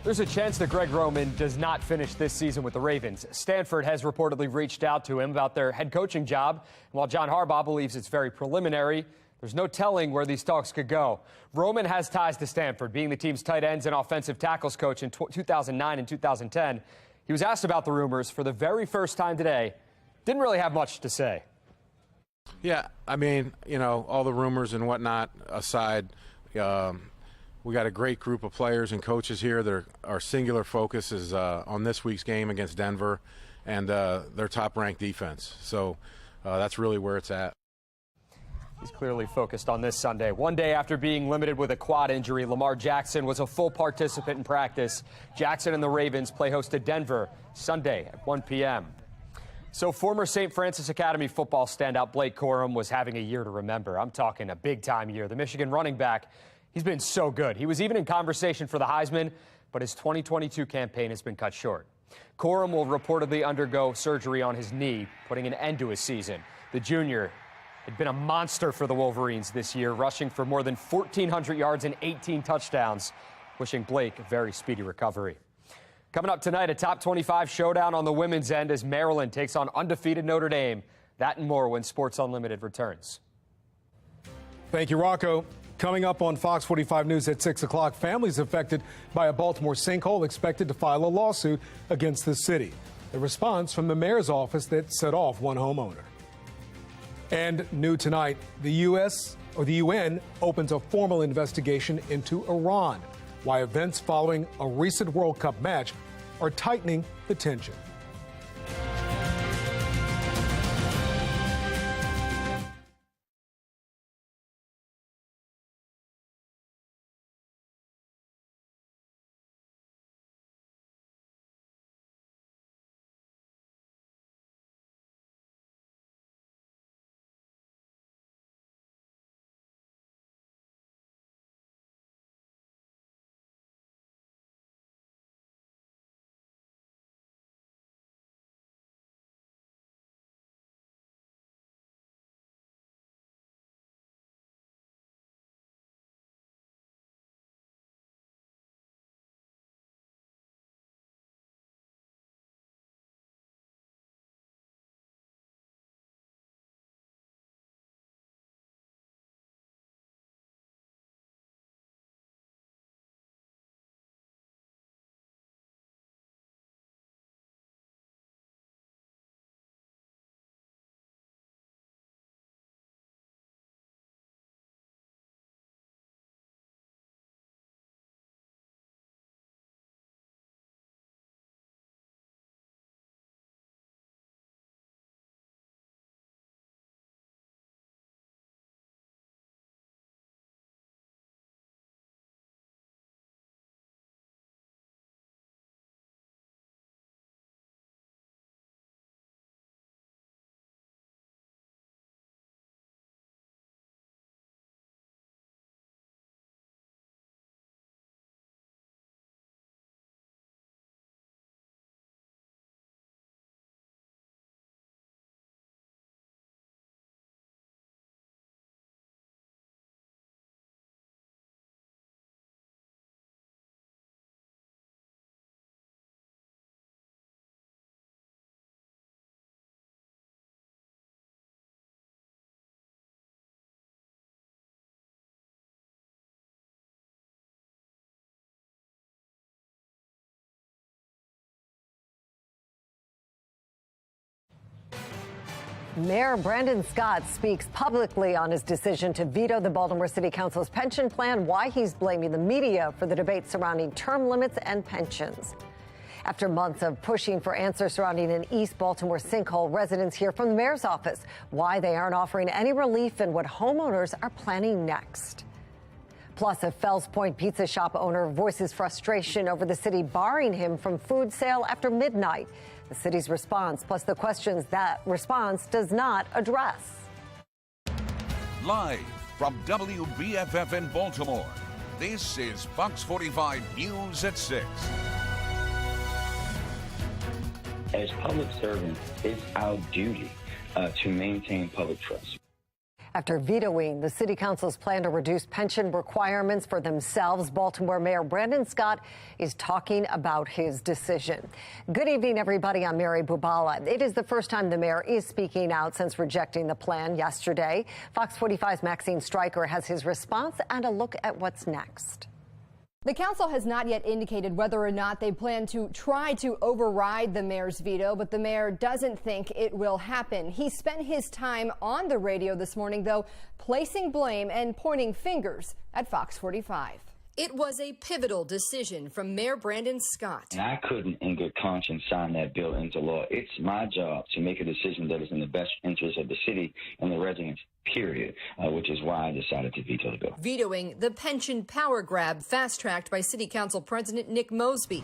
There's a chance that Greg Roman does not finish this season with the Ravens. Stanford has reportedly reached out to him about their head coaching job. And while John Harbaugh believes it's very preliminary, there's no telling where these talks could go. Roman has ties to Stanford, being the team's tight ends and offensive tackles coach in 2009 and 2010. He was asked about the rumors for the very first time today. Didn't really have much to say.
Yeah, I mean, you know, all the rumors and whatnot aside, we got a great group of players and coaches here. Our singular focus is on this week's game against Denver and their top-ranked defense. So that's really where it's at.
He's clearly focused on this Sunday. One day after being limited with a quad injury, Lamar Jackson was a full participant in practice. Jackson and the Ravens play host to Denver Sunday at 1 p.m. So former St. Francis Academy football standout Blake Corum was having a year to remember. I'm talking a big-time year. The Michigan running back, he's been so good. He was even in conversation for the Heisman, but his 2022 campaign has been cut short. Corum will reportedly undergo surgery on his knee, putting an end to his season. The junior had been a monster for the Wolverines this year, rushing for more than 1,400 yards and 18 touchdowns. Wishing Blake a very speedy recovery. Coming up tonight, a top 25 showdown on the women's end as Maryland takes on undefeated Notre Dame. That and more when Sports Unlimited returns.
Thank you, Rocco. Coming up on Fox 45 News at 6 o'clock, families affected by a Baltimore sinkhole expected to file a lawsuit against the city. The response from the mayor's office that set off one homeowner. And new tonight, the UN opens a formal investigation into Iran. Why events following a recent World Cup match are tightening the tension.
Mayor Brandon Scott speaks publicly on his decision to veto the Baltimore City Council's pension plan, why he's blaming the media for the debate surrounding term limits and pensions. After months of pushing for answers surrounding an East Baltimore sinkhole, residents hear from the mayor's office why they aren't offering any relief and what homeowners are planning next. Plus, a Fells Point pizza shop owner voices frustration over the city barring him from food sale after midnight. The city's response, plus the questions that response does not address.
Live from WBFF in Baltimore, this is Fox 45 News at 6.
As public servants, it's our duty to maintain public trust.
After vetoing the city council's plan to reduce pension requirements for themselves, Baltimore Mayor Brandon Scott is talking about his decision. Good evening, everybody. I'm Mary Bubala. It is the first time the mayor is speaking out since rejecting the plan yesterday. Fox 45's Maxine Stryker has his response and a look at what's next.
The council has not yet indicated whether or not they plan to try to override the mayor's veto, but the mayor doesn't think it will happen. He spent his time on the radio this morning, though, placing blame and pointing fingers at Fox 45.
It was a pivotal decision from Mayor Brandon Scott.
And I couldn't, in good conscience, sign that bill into law. It's my job to make a decision that is in the best interest of the city and the residents, period, which is why I decided to veto the bill.
Vetoing the pension power grab fast-tracked by City Council President Nick Mosby.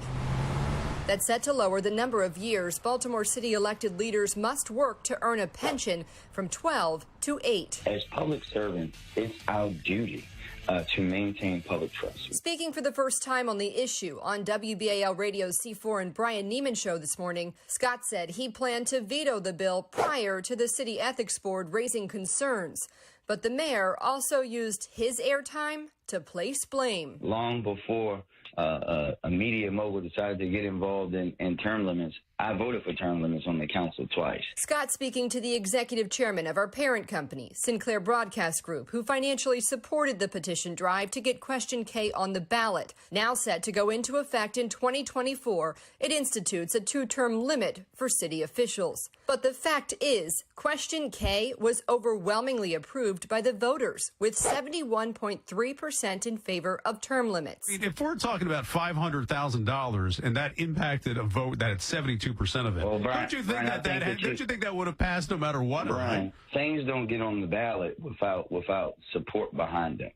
That's set to lower the number of years Baltimore City elected leaders must work to earn a pension from 12 to 8.
As public servants, it's our duty to maintain public trust.
Speaking for the first time on the issue on WBAL Radio's C4 and Brian Neiman show this morning, Scott said he planned to veto the bill prior to the City Ethics Board raising concerns. But the mayor also used his airtime to place blame.
Long before a media mogul decided to get involved in term limits, I voted for term limits on the council twice.
Scott speaking to the executive chairman of our parent company, Sinclair Broadcast Group, who financially supported the petition drive to get Question K on the ballot. Now set to go into effect in 2024, it institutes a 2-term limit for city officials. But the fact is, Question K was overwhelmingly approved by the voters, with 71.3% in favor of term limits.
If we're talking about $500,000 and that impacted a vote that had 72% of it,
well, Brian,
don't you think don't you think that would have passed no matter what?
Brian,
right?
Things don't get on the ballot without support behind them.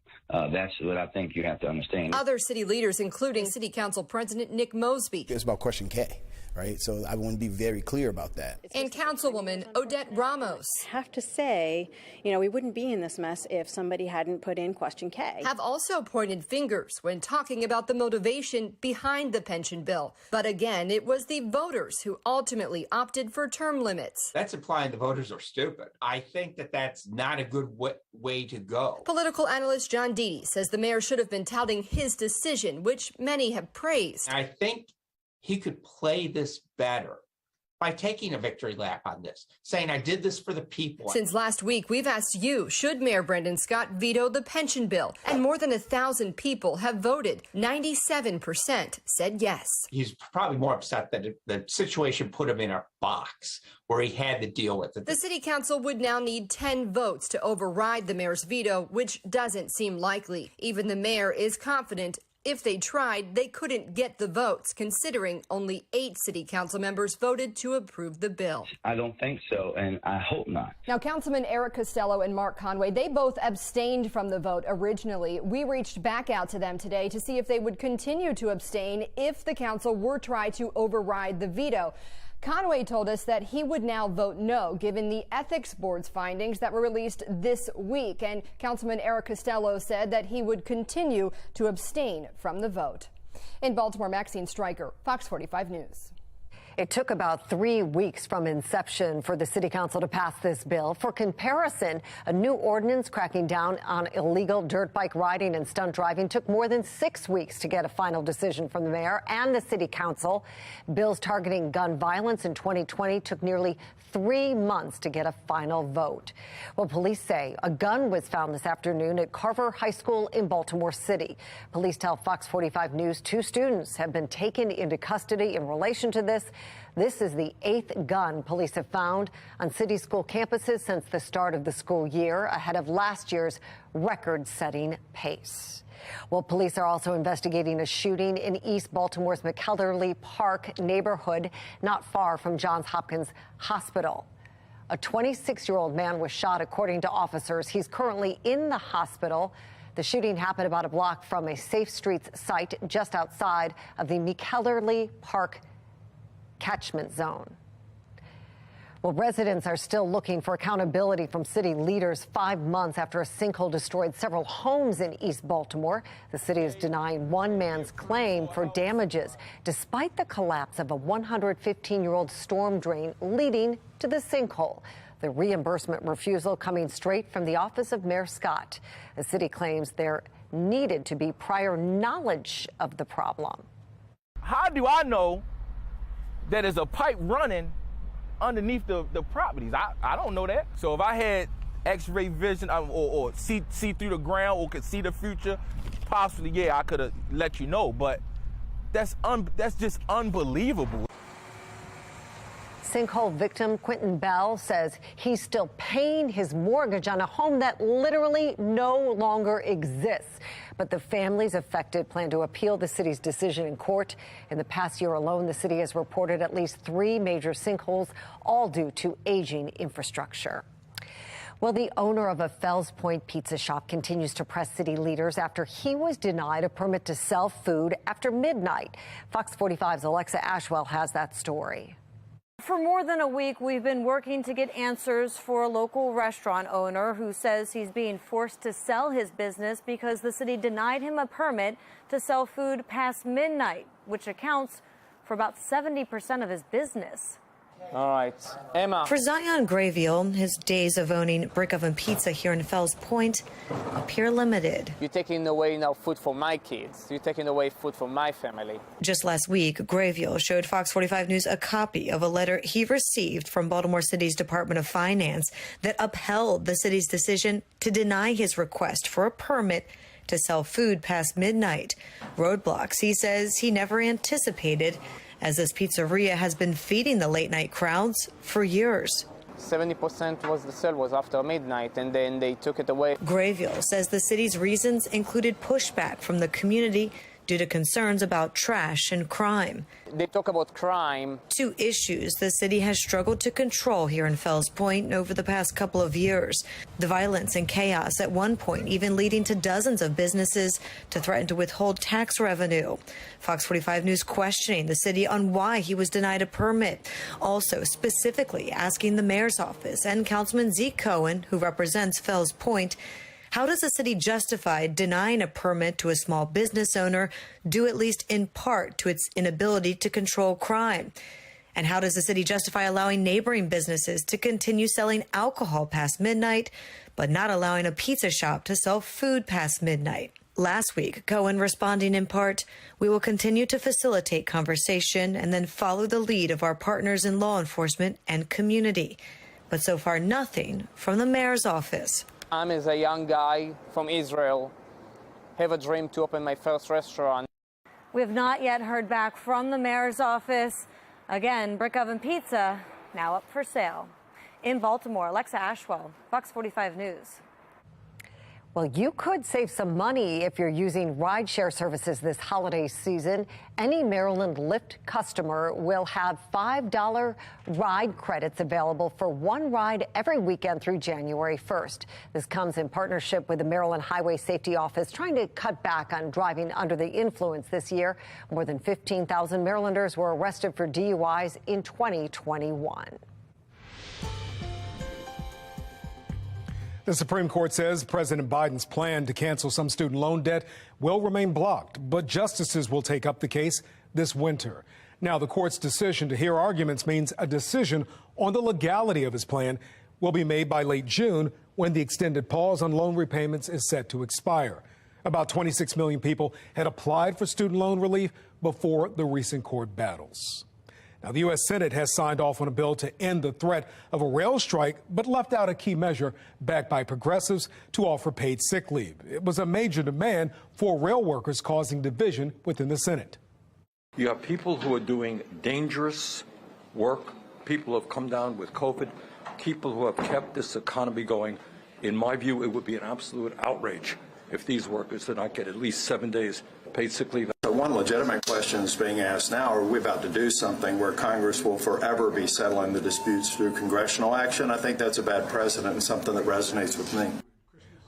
That's what I think you have to understand.
Other city leaders, including City Council President Nick Mosby.
It's about Question K, right? So I want to be very clear about that.
And Councilwoman Odette Ramos.
I have to say, we wouldn't be in this mess if somebody hadn't put in Question K.
Have also pointed fingers when talking about the motivation behind the pension bill. But again, it was the voters who ultimately opted for term limits.
That's implying the voters are stupid. I think that that's not a good way to go.
Political analyst John Deedy says the mayor should have been touting his decision, which many have praised.
I think he could play this better by taking a victory lap on this, saying, I did this for the people.
Since last week, we've asked you, should Mayor Brendan Scott veto the pension bill? And more than 1,000 people have voted. 97% said yes.
He's probably more upset that the situation put him in a box where he had to deal with it.
The city council would now need 10 votes to override the mayor's veto, which doesn't seem likely. Even the mayor is confident if they tried, they couldn't get the votes, considering only 8 city council members voted to approve the bill.
I don't think so, and I hope not.
Now, Councilman Eric Costello and Mark Conway, they both abstained from the vote originally. We reached back out to them today to see if they would continue to abstain if the council were to try to override the veto. Conway told us that he would now vote no, given the Ethics Board's findings that were released this week. And Councilman Eric Costello said that he would continue to abstain from the vote. In Baltimore, Maxine Stryker, Fox 45 News.
It took about 3 weeks from inception for the city council to pass this bill. For comparison, a new ordinance cracking down on illegal dirt bike riding and stunt driving took more than 6 weeks to get a final decision from the mayor and the city council. Bills targeting gun violence in 2020 took nearly 3 months to get a final vote. Well, police say a gun was found this afternoon at Carver High School in Baltimore City. Police tell Fox 45 News 2 students have been taken into custody in relation to this. This is the 8th gun police have found on city school campuses since the start of the school year, ahead of last year's record-setting pace. Well, police are also investigating a shooting in East Baltimore's McKelderly Park neighborhood, not far from Johns Hopkins Hospital. A 26-year-old man was shot, according to officers. He's currently in the hospital. The shooting happened about a block from a Safe Streets site just outside of the McKelderly Park catchment zone. Well, residents are still looking for accountability from city leaders 5 months after a sinkhole destroyed several homes in East Baltimore. The city is denying one man's claim for damages, despite the collapse of a 115-year-old storm drain leading to the sinkhole. The reimbursement refusal coming straight from the office of Mayor Scott. The city claims there needed to be prior knowledge of the problem.
How do I know that there's a pipe running underneath the properties? I don't know that. So if I had x-ray vision or see through the ground or could see the future, possibly, yeah, I could have let you know. But that's just unbelievable.
Sinkhole victim Quentin Bell says he's still paying his mortgage on a home that literally no longer exists. But the families affected plan to appeal the city's decision in court. In the past year alone, the city has reported at least 3 major sinkholes, all due to aging infrastructure. Well, the owner of a Fells Point pizza shop continues to press city leaders after he was denied a permit to sell food after midnight. Fox 45's Alexa Ashwell has that story.
For more than a week, we've been working to get answers for a local restaurant owner who says he's being forced to sell his business because the city denied him a permit to sell food past midnight, which accounts for about 70% of his business.
All right, Emma.
For Zion Grayville, his days of owning Brick Oven Pizza here in Fells Point appear limited.
You're taking away now food for my kids. You're taking away food for my family.
Just last week, Grayville showed Fox 45 News a copy of a letter he received from Baltimore City's Department of Finance that upheld the city's decision to deny his request for a permit to sell food past midnight. Roadblocks he says he never anticipated, as this pizzeria has been feeding the late-night crowds for years.
70% was the sale was after midnight, and then they took it away.
Grayville says the city's reasons included pushback from the community due to concerns about trash and crime.
They talk about crime.
Two issues the city has struggled to control here in Fells Point over the past couple of years. The violence and chaos at one point even leading to dozens of businesses to threaten to withhold tax revenue. Fox 45 News questioning the city on why he was denied a permit. Also specifically asking the mayor's office and Councilman Zeke Cohen, who represents Fells Point, how does the city justify denying a permit to a small business owner due at least in part to its inability to control crime? And how does the city justify allowing neighboring businesses to continue selling alcohol past midnight, but not allowing a pizza shop to sell food past midnight? Last week, Cohen responding in part, "We will continue to facilitate conversation and then follow the lead of our partners in law enforcement and community." But so far, nothing from the mayor's office.
I'm as a young guy from Israel, have a dream to open my first restaurant.
We have not yet heard back from the mayor's office. Again, Brick Oven Pizza now up for sale. In Baltimore, Alexa Ashwell, Fox 45 News.
Well, you could save some money if you're using rideshare services this holiday season. Any Maryland Lyft customer will have $5 ride credits available for one ride every weekend through January 1st. This comes in partnership with the Maryland Highway Safety Office, trying to cut back on driving under the influence this year. More than 15,000 Marylanders were arrested for DUIs in 2021.
The Supreme Court says President Biden's plan to cancel some student loan debt will remain blocked, but justices will take up the case this winter. Now, the court's decision to hear arguments means a decision on the legality of his plan will be made by late June, when the extended pause on loan repayments is set to expire. About 26 million people had applied for student loan relief before the recent court battles. Now, the U.S. Senate has signed off on a bill to end the threat of a rail strike, but left out a key measure backed by progressives to offer paid sick leave. It was a major demand for rail workers, causing division within the Senate.
You have people who are doing dangerous work, people who have come down with COVID, people who have kept this economy going. In my view, it would be an absolute outrage if these workers did not get at least 7 days paid sick leave.
So one legitimate question is being asked now, are we about to do something where Congress will forever be settling the disputes through congressional action? I think that's a bad precedent and something that resonates with me.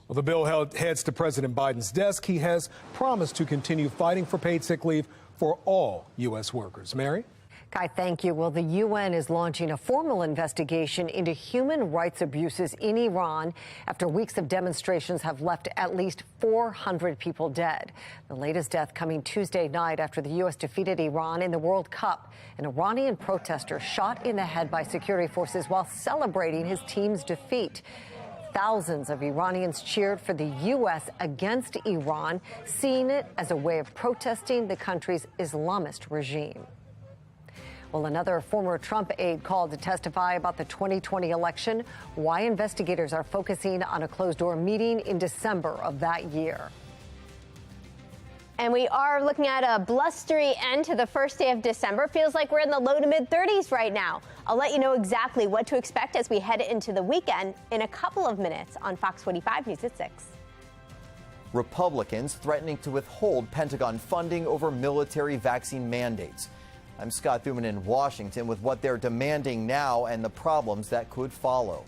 Well, the bill heads to President Biden's desk. He has promised to continue fighting for paid sick leave for all U.S. workers. Mary?
Kai, thank you. Well, the UN is launching a formal investigation into human rights abuses in Iran after weeks of demonstrations have left at least 400 people dead. The latest death coming Tuesday night after the U.S. defeated Iran in the World Cup. An Iranian protester shot in the head by security forces while celebrating his team's defeat. Thousands of Iranians cheered for the U.S. against Iran, seeing it as a way of protesting the country's Islamist regime. Well, another former Trump aide called to testify about the 2020 election, why investigators are focusing on a closed-door meeting in December of that year.
And we are looking at a blustery end to the first day of December. Feels like we're in the low to mid 30s right now. I'll let you know exactly what to expect as we head into the weekend in a couple of minutes on Fox 45 News at 6.
Republicans threatening to withhold Pentagon funding over military vaccine mandates. I'm Scott Thuman in Washington with what they're demanding now and the problems that could follow.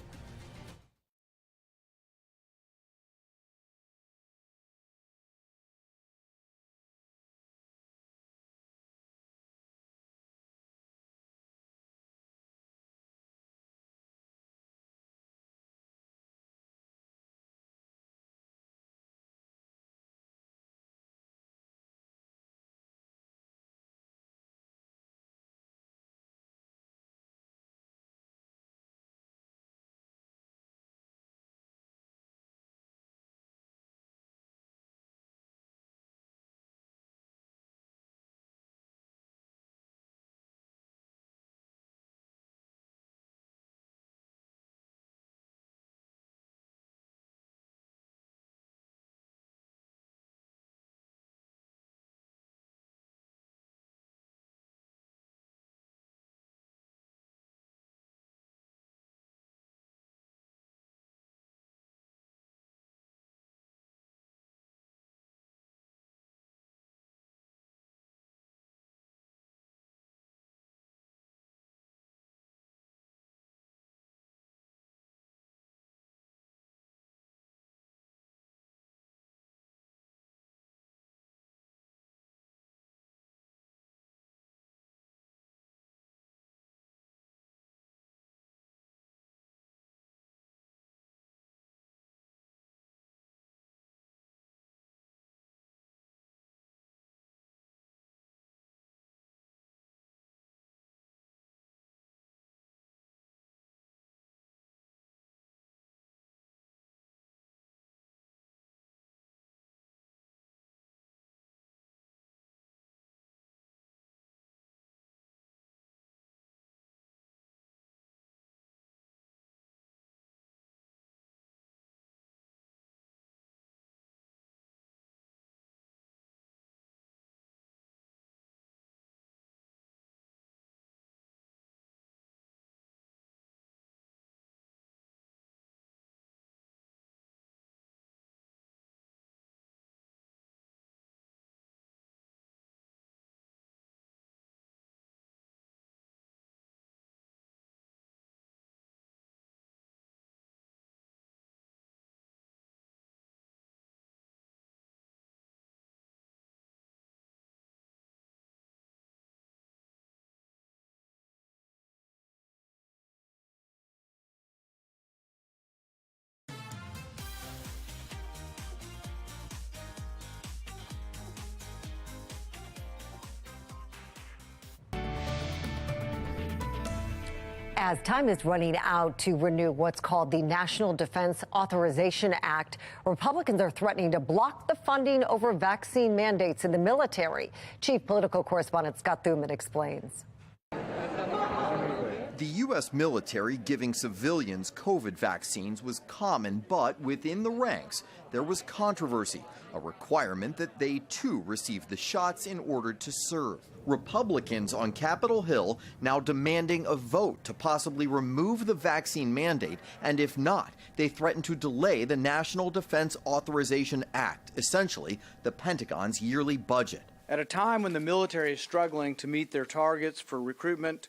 As time is running out to renew what's called the National Defense Authorization Act, Republicans are threatening to block the funding over vaccine mandates in the military. Chief Political Correspondent Scott Thuman explains.
The U.S. military giving civilians COVID vaccines was common, but within the ranks, there was controversy, a requirement that they too receive the shots in order to serve. Republicans on Capitol Hill now demanding a vote to possibly remove the vaccine mandate, and if not, they threaten to delay the National Defense Authorization Act, essentially the Pentagon's yearly budget.
At a time when the military is struggling to meet their targets for recruitment,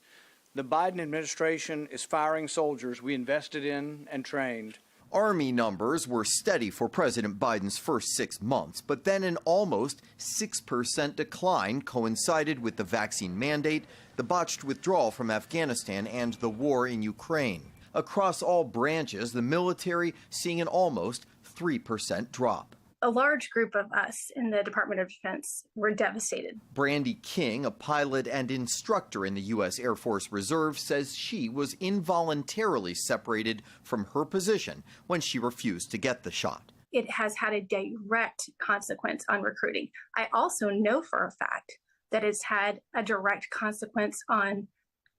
the Biden administration is firing soldiers we invested in and trained.
Army numbers were steady for President Biden's first 6 months, but then an almost 6% decline coincided with the vaccine mandate, the botched withdrawal from Afghanistan, and the war in Ukraine. Across all branches, the military seeing an almost 3% drop.
A large group of us in the Department of Defense were devastated.
Brandy King, a pilot and instructor in the U.S. Air Force Reserve, says she was involuntarily separated from her position when she refused to get the shot.
It has had a direct consequence on recruiting. I also know for a fact that it's had a direct consequence on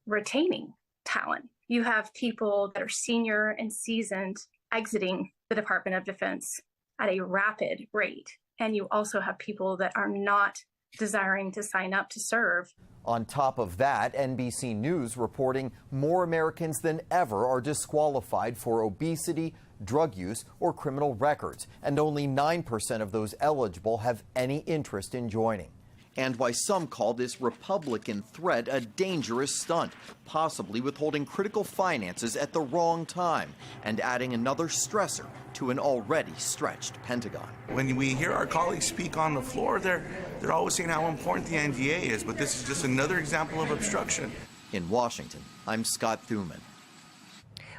retaining talent. You have people that are senior and seasoned exiting the Department of Defense at a rapid rate. And you also have people that are not desiring to sign up to serve.
On top of that, NBC News reporting more Americans than ever are disqualified for obesity, drug use, or criminal records, and only 9% of those eligible have any interest in joining. And why some call this Republican threat a dangerous stunt, possibly withholding critical finances at the wrong time and adding another stressor to an already stretched Pentagon.
When we hear our colleagues speak on the floor, they're always saying how important the NDA is, but this is just another example of obstruction.
In Washington, I'm Scott Thuman.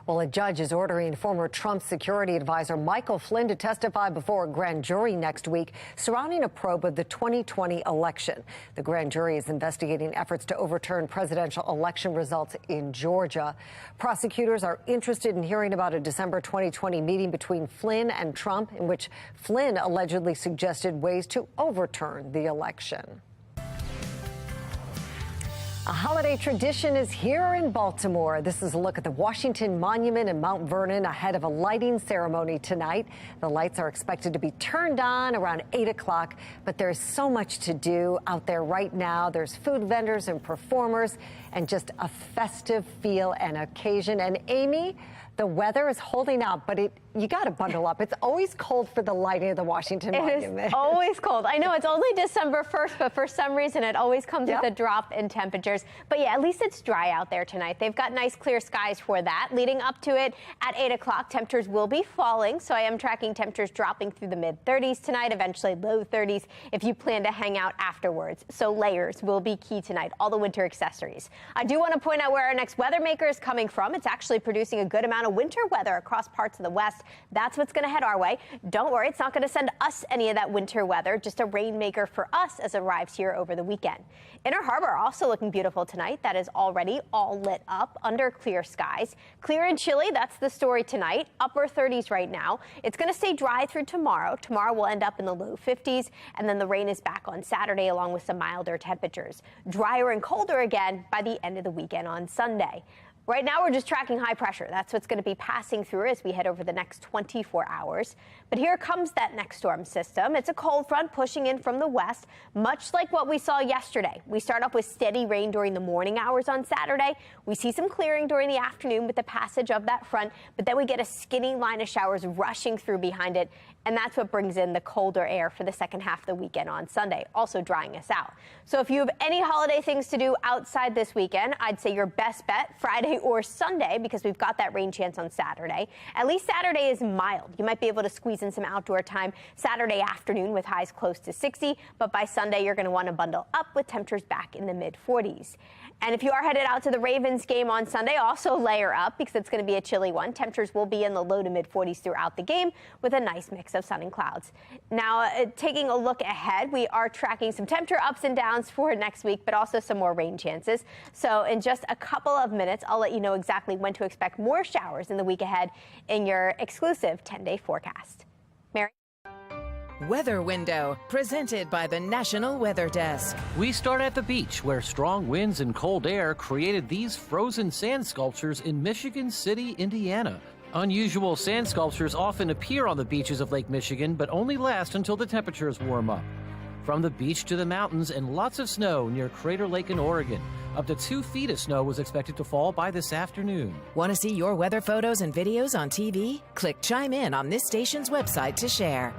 Well, a judge is ordering former Trump security advisor Michael Flynn to testify before a grand jury next week surrounding a probe of the 2020 election. The grand jury is investigating efforts to overturn presidential election results in Georgia. Prosecutors are interested in hearing about a December 2020 meeting between Flynn and Trump in which Flynn allegedly suggested ways to overturn the election. A holiday tradition is here in Baltimore. This is a look at the Washington Monument in Mount Vernon ahead of a lighting ceremony tonight. The lights are expected to be turned on around 8 o'clock, but there's so much to do out there right now. There's food vendors and performers and just a festive feel and occasion. And Amy, the weather is holding out, but you got to bundle up. It's always cold for the lighting of the Washington Monument.
It is always cold. I know it's only December 1st, but for some reason it always comes with a drop in temperatures. But yeah, at least it's dry out there tonight. They've got nice clear skies for that. Leading up to it at 8 o'clock, temperatures will be falling. So I am tracking temperatures dropping through the mid-30s tonight, eventually low 30s if you plan to hang out afterwards. So layers will be key tonight, all the winter accessories. I do want to point out where our next weather maker is coming from. It's actually producing a good amount of winter weather across parts of the west. That's what's going to head our way. Don't worry, it's not going to send us any of that winter weather, just a rainmaker for us as it arrives here over the weekend. Inner Harbor also looking beautiful tonight. That is already all lit up under clear skies. Clear and chilly, that's the story tonight. Upper 30s right now. It's going to stay dry through tomorrow. Tomorrow will end up in the low 50s, and then the rain is back on Saturday along with some milder temperatures. Drier and colder again by the end of the weekend on Sunday. Right now, we're just tracking high pressure. That's what's going to be passing through as we head over the next 24 hours. But here comes that next storm system. It's a cold front pushing in from the west, much like what we saw yesterday. We start off with steady rain during the morning hours on Saturday. We see some clearing during the afternoon with the passage of that front, but then we get a skinny line of showers rushing through behind it. And that's what brings in the colder air for the second half of the weekend on Sunday, also drying us out. So if you have any holiday things to do outside this weekend, I'd say your best bet Friday or Sunday, because we've got that rain chance on Saturday. At least Saturday is mild. You might be able to squeeze in some outdoor time Saturday afternoon with highs close to 60, but by Sunday you're going to want to bundle up with temperatures back in the mid 40s. And if you are headed out to the Ravens game on Sunday, also layer up because it's going to be a chilly one. Temperatures will be in the low to mid 40s throughout the game with a nice mix of sun and clouds. Now, taking a look ahead, we are tracking some temperature ups and downs for next week, but also some more rain chances. So in just a couple of minutes, I'll let you know exactly when to expect more showers in the week ahead in your exclusive 10-day forecast. Mary?
Weather Window, presented by the National Weather Desk.
We start at the beach, where strong winds and cold air created these frozen sand sculptures in Michigan City, Indiana. Unusual sand sculptures often appear on the beaches of Lake Michigan, but only last until the temperatures warm up. From the beach to the mountains and lots of snow near Crater Lake in Oregon. Up to 2 feet of snow was expected to fall by this afternoon.
Want to see your weather photos and videos on TV? Click Chime In on this station's website to share.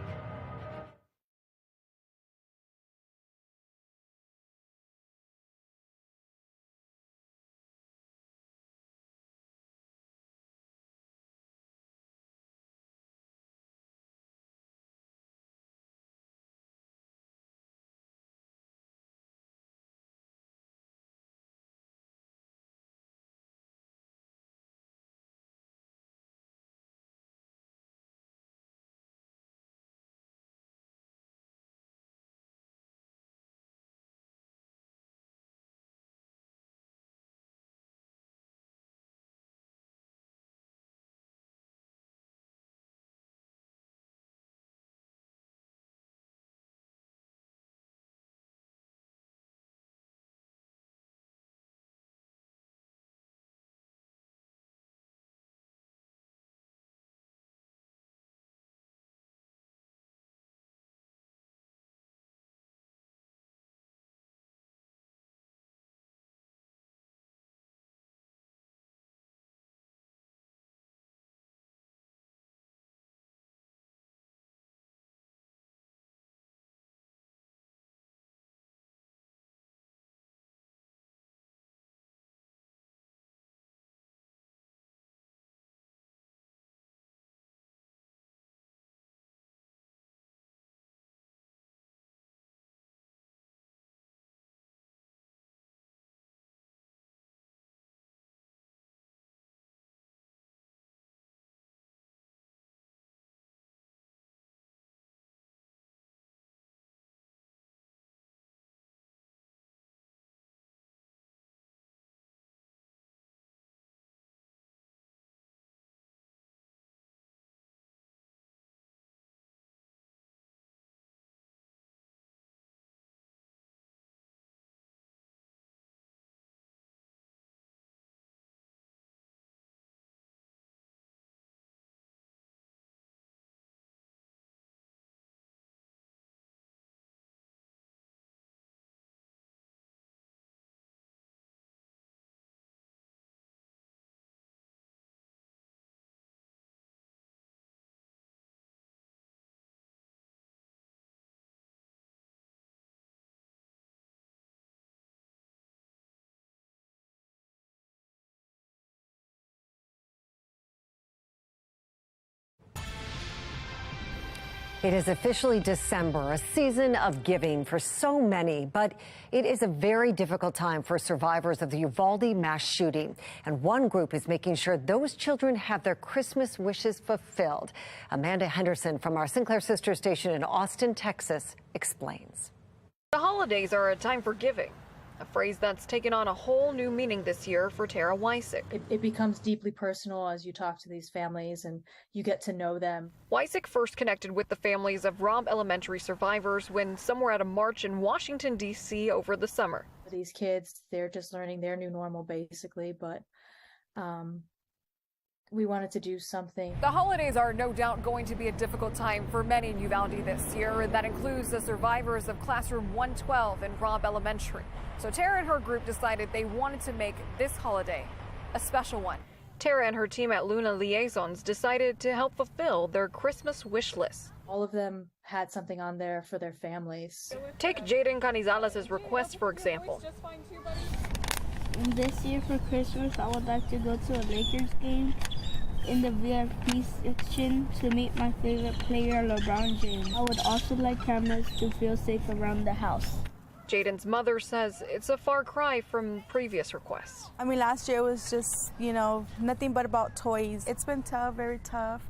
It is officially December, a season of giving for so many, but it is a very difficult time for survivors of the Uvalde mass shooting. And one group is making sure those children have their Christmas wishes fulfilled. Amanda Henderson from our Sinclair sister station in Austin, Texas, explains.
The holidays are a time for giving, a phrase that's taken on a whole new meaning this year for Tara Wysick.
It becomes deeply personal as you talk to these families and you get to know them.
Wysick first connected with the families of Robb Elementary survivors when some were at a march in Washington, D.C. over the summer.
These kids, they're just learning their new normal, basically, but we wanted to do something.
The holidays are no doubt going to be a difficult time for many in Uvalde this year. That includes the survivors of Classroom 112 in Robb Elementary. So Tara and her group decided they wanted to make this holiday a special one. Tara and her team at Luna Liaisons decided to help fulfill their Christmas wish list.
All of them had something on there for their families.
Take Jaden Canizales' request, for example.
This year for Christmas, I would like to go to a Lakers game in the VIP section to meet my favorite player, LeBron James. I would also like cameras to feel safe around the house.
Jaden's mother says it's a far cry from previous requests.
I mean, last year was just, nothing but about toys. It's been tough, very tough.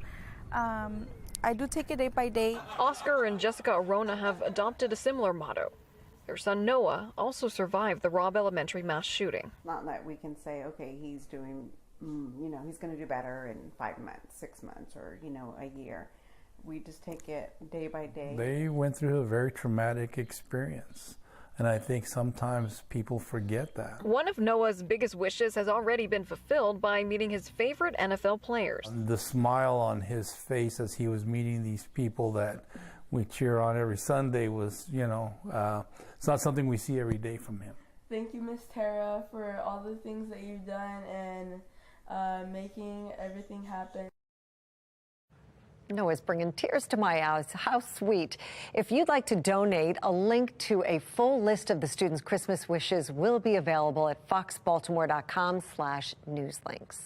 I do take it day by day.
Oscar and Jessica Arona have adopted a similar motto. Their son Noah also survived the Robb Elementary mass shooting.
Not that we can say, okay, he's doing, he's going to do better in 5 months, 6 months, or, a year. We just take it day by day.
They went through a very traumatic experience, and I think sometimes people forget that.
One of Noah's biggest wishes has already been fulfilled by meeting his favorite NFL players.
The smile on his face as he was meeting these people that we cheer on every Sunday was, it's not something we see every day from him.
Thank you, Miss Tara, for all the things that you've done and making everything happen.
Noah's bringing tears to my eyes. How sweet. If you'd like to donate, a link to a full list of the students' Christmas wishes will be available at foxbaltimore.com/newslinks.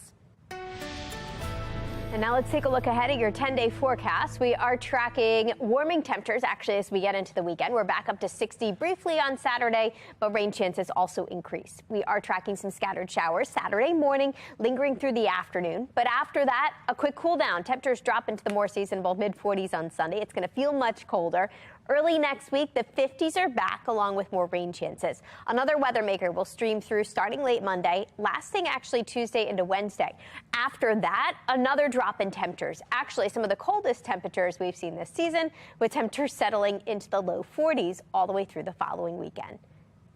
And now let's take a look ahead at your 10-day forecast. We are tracking warming temperatures actually as we get into the weekend. We're back up to 60 briefly on Saturday, but rain chances also increase. We are tracking some scattered showers Saturday morning, lingering through the afternoon. But after that, a quick cool down. Temperatures drop into the more seasonable mid-40s on Sunday. It's going to feel much colder. Early next week, the 50s are back along with more rain chances. Another weather maker will stream through starting late Monday, lasting actually Tuesday into Wednesday. After that, another drop in temperatures. Actually, some of the coldest temperatures we've seen this season, with temperatures settling into the low 40s all the way through the following weekend.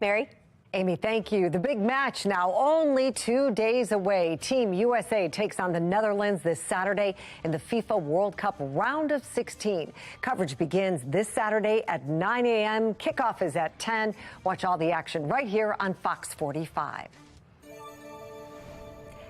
Mary?
Amy, thank you. The big match now only 2 days away. Team USA takes on the Netherlands this Saturday in the FIFA World Cup round of 16. Coverage begins this Saturday at 9 a.m. Kickoff is at 10. Watch all the action right here on Fox 45.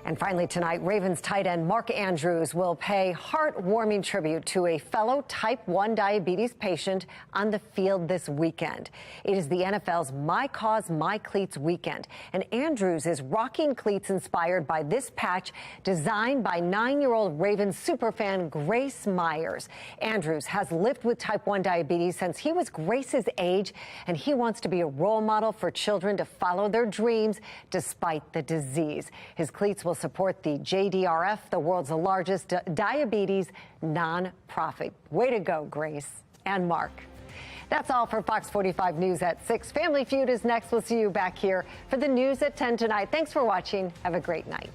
And finally tonight, Ravens tight end Mark Andrews will pay heartwarming tribute to a fellow type 1 diabetes patient on the field this weekend. It is the NFL's My Cause, My Cleats weekend. And Andrews is rocking cleats inspired by this patch designed by 9-year-old Ravens superfan Grace Myers. Andrews has lived with type 1 diabetes since he was Grace's age, and he wants to be a role model for children to follow their dreams despite the disease. His cleats will support the JDRF, the world's largest diabetes nonprofit. Way to go, Grace and Mark. That's all for Fox 45 News at 6. Family Feud is next. We'll see you back here for the news at 10 tonight. Thanks for watching. Have a great night.